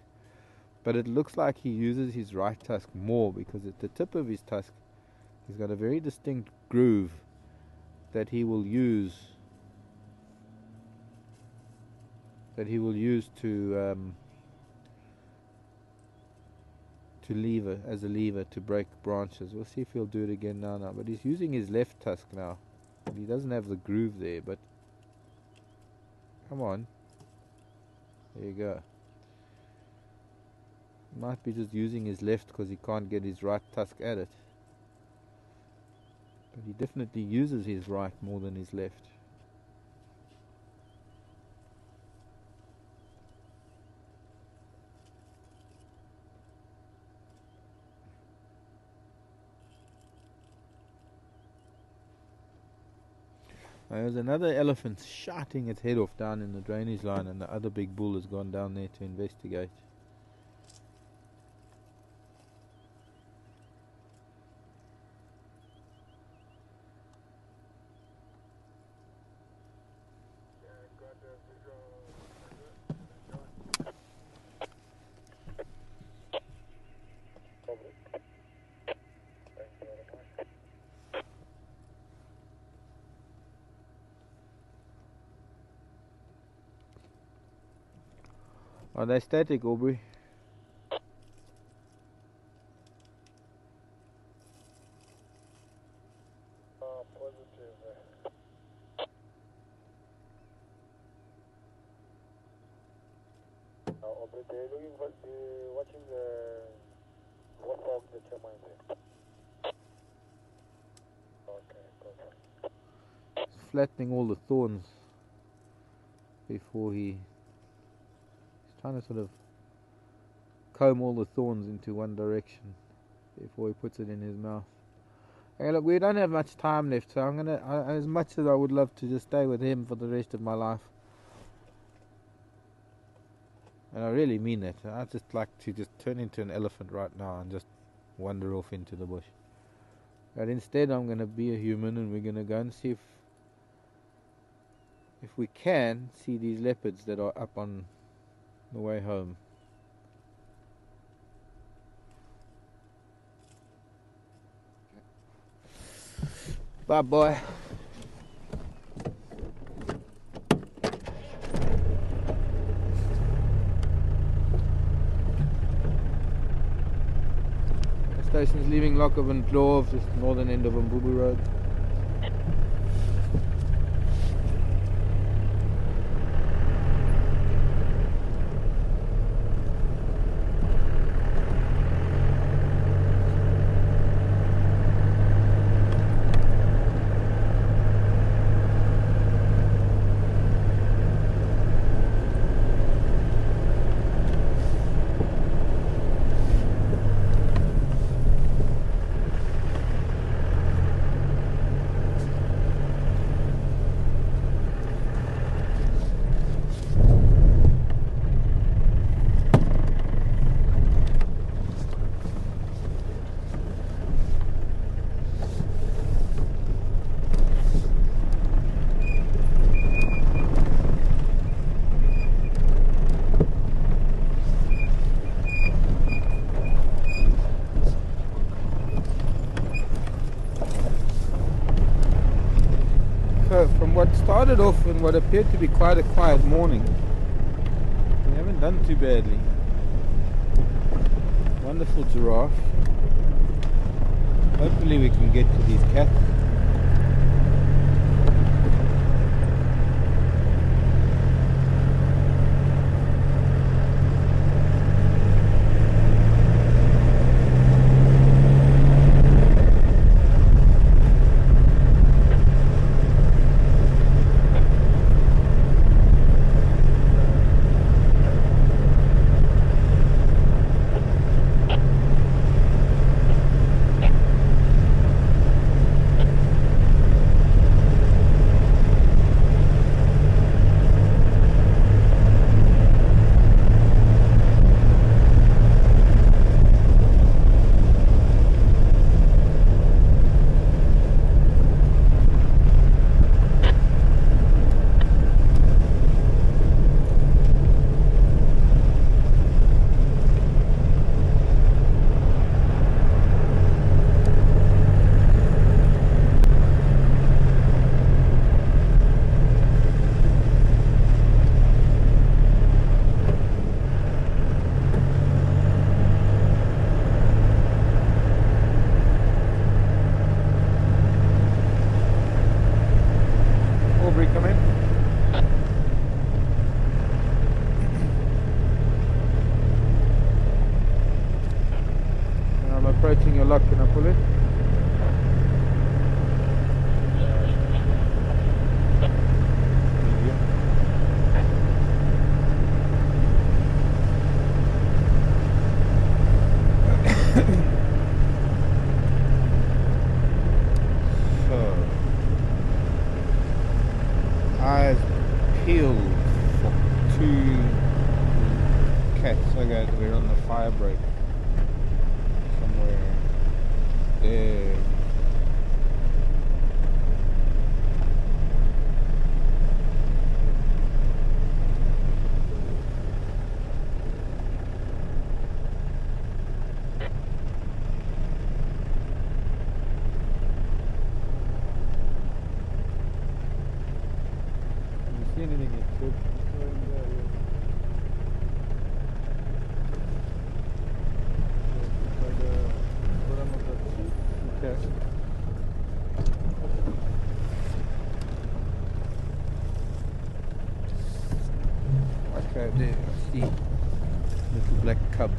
But it looks like he uses his right tusk more, because at the tip of his tusk he's got a very distinct groove that he will use to lever, as a lever to break branches. We'll see if he'll do it again now. But he's using his left tusk now. He doesn't have the groove there, but come on. There you go. Might be just using his left because he can't get his right tusk at it. But he definitely uses his right more than his left. There's another elephant shouting its head off down in the drainage line, and the other big bull has gone down there to investigate. Are they static, Aubrey? Positive. Aubrey, they're looking for watching what fog the chairman is. Okay, perfect. Flattening all the thorns before he trying to sort of comb all the thorns into one direction before he puts it in his mouth. Okay, look, we don't have much time left, so I'm gonna, as much as I would love to just stay with him for the rest of my life, and I really mean that, I'd just like to just turn into an elephant right now and just wander off into the bush. But instead I'm going to be a human, and we're going to go and see if we can see these leopards that are up on the way home. Bye boy. The station's leaving Lockov and Glove, just northern end of Mbubu Road. From what started off in what appeared to be quite a quiet morning, we haven't done too badly. Wonderful giraffe. Hopefully we can get to these cats. Approaching your lock, can I pull it? So, eyes peeled for 2 cats. Okay, we're on the fire break. There. Have you seen anything yet, Sid? Okay, there, I see little black cub.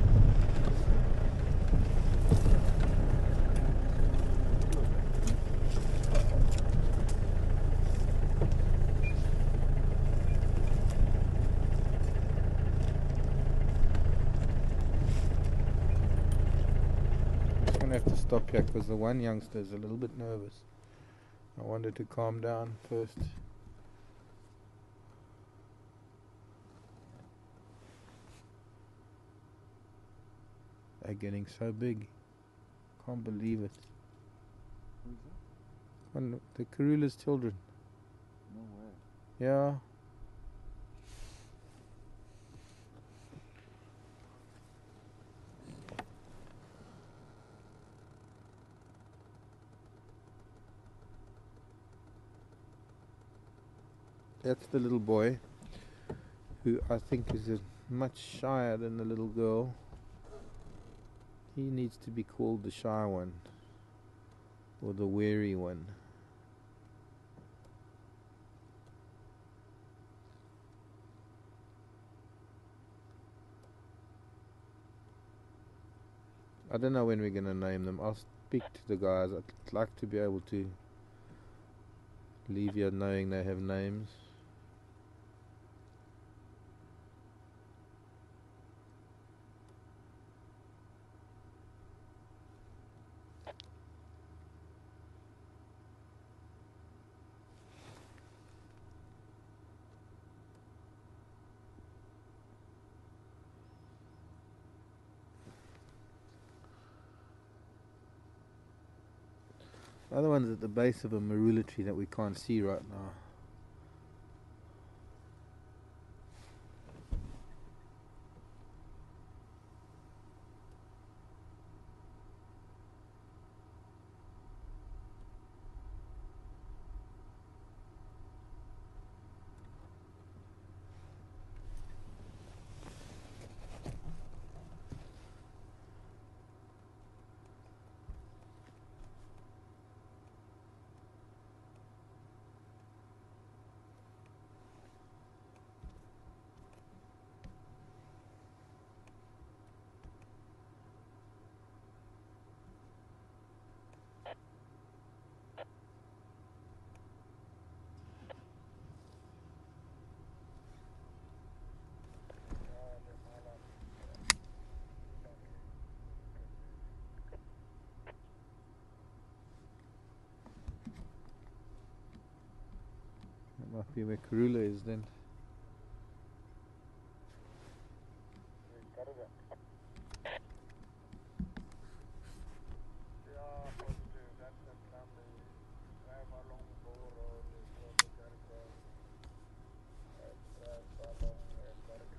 to stop here because the one youngster is a little bit nervous. I wanted to calm down first. They're getting so big. Can't believe it. Who's that? One, the Karula's children. No way. Yeah. That's the little boy, who I think is much shyer than the little girl. He needs to be called the shy one, or the wary one. I don't know when we're going to name them. I'll speak to the guys. I'd like to be able to leave here knowing they have names. The other one's at the base of a marula tree that we can't see right now. That might be where Karula is then. Karula. Yeah, positive. That's the family. Drive along Bow Road, go to Jericho. Drive along Barakata.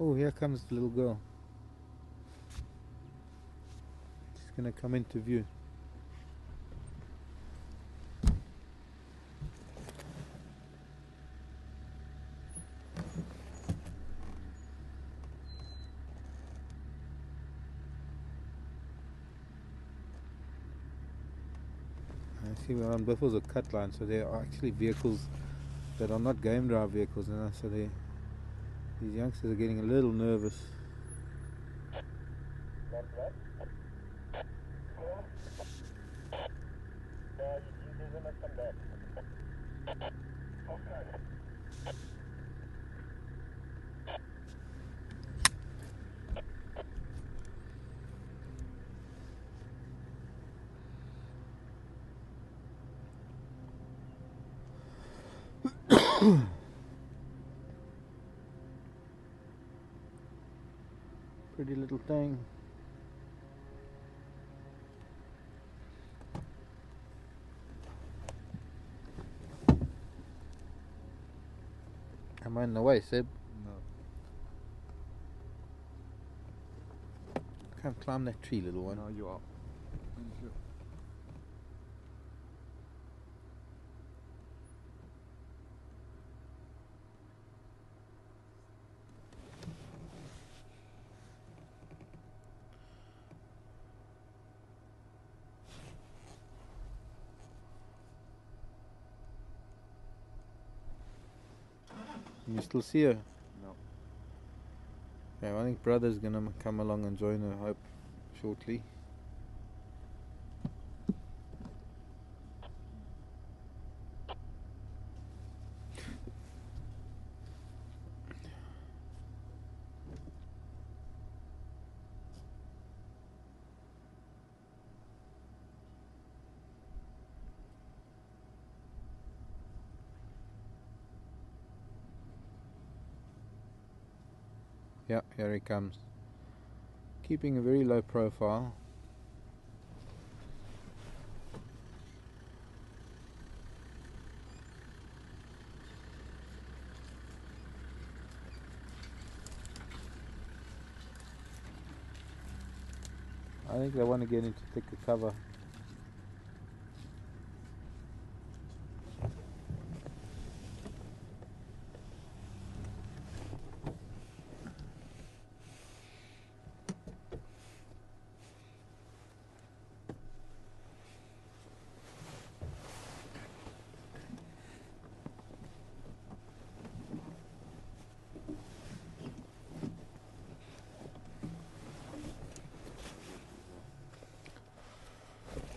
Oh, here comes the little girl. She's going to come into view. See, we're on Buffalo's a cut line, so there are actually vehicles that are not game drive vehicles, and so these youngsters are getting a little nervous. Left. You must come back. Okay. Pretty little thing. Am I in the way, Seb? No. Can't climb that tree, little one. No, you are. Thank you. You still see her? No. Yeah, I think brother's gonna come along and join her, I hope, shortly. Yeah, here he comes. Keeping a very low profile. I think they want to get into thicker cover.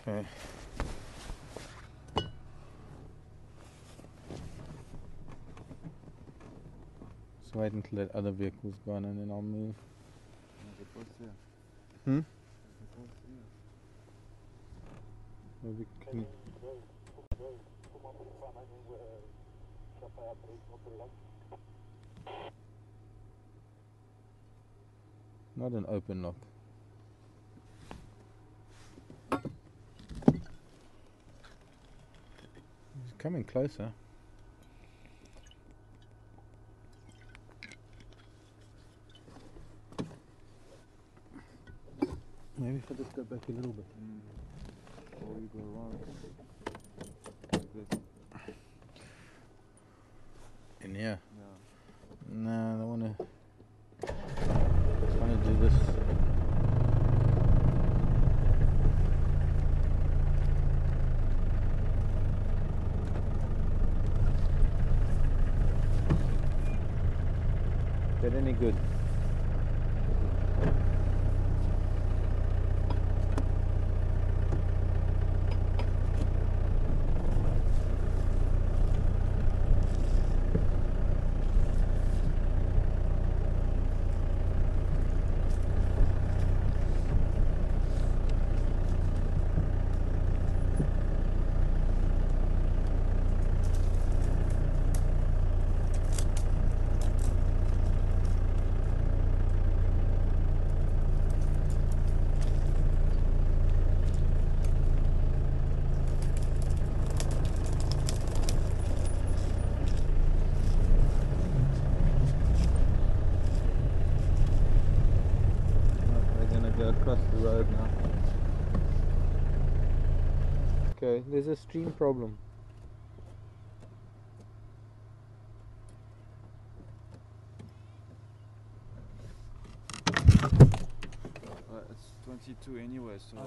Okay. Just wait until that other vehicle's gone and then I'll move. Hmm? Maybe can you... Not an open lock. He's coming closer. Maybe if I just go back a little bit. Or you go around. Like this. In here? Yeah. No, I don't want to. I want to do this. Is that any good? Across the road now. Okay, there's a stream problem. It's 22 anyway, so.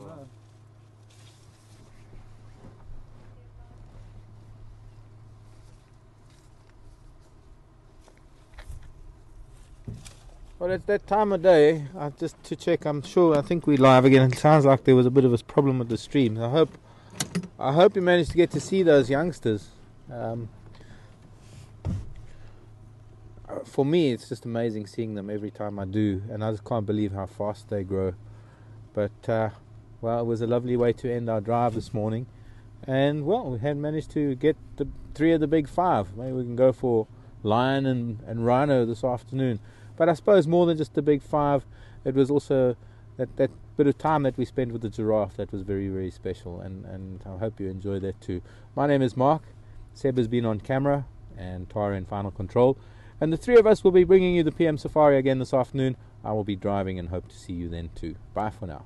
Well, it's that time of day. Just to check, I think we're live again. It sounds like there was a bit of a problem with the stream. I hope you managed to get to see those youngsters. For me, it's just amazing seeing them every time I do, and I just can't believe how fast they grow. But well, it was a lovely way to end our drive this morning, and well, we had managed to get the 3 of the big 5. Maybe we can go for lion and rhino this afternoon. But I suppose more than just the big 5, it was also that bit of time that we spent with the giraffe that was very, very special, and I hope you enjoy that too. My name is Mark. Seb has been on camera, and Tara in final control, and the 3 of us will be bringing you the PM Safari again this afternoon. I will be driving and hope to see you then too. Bye for now.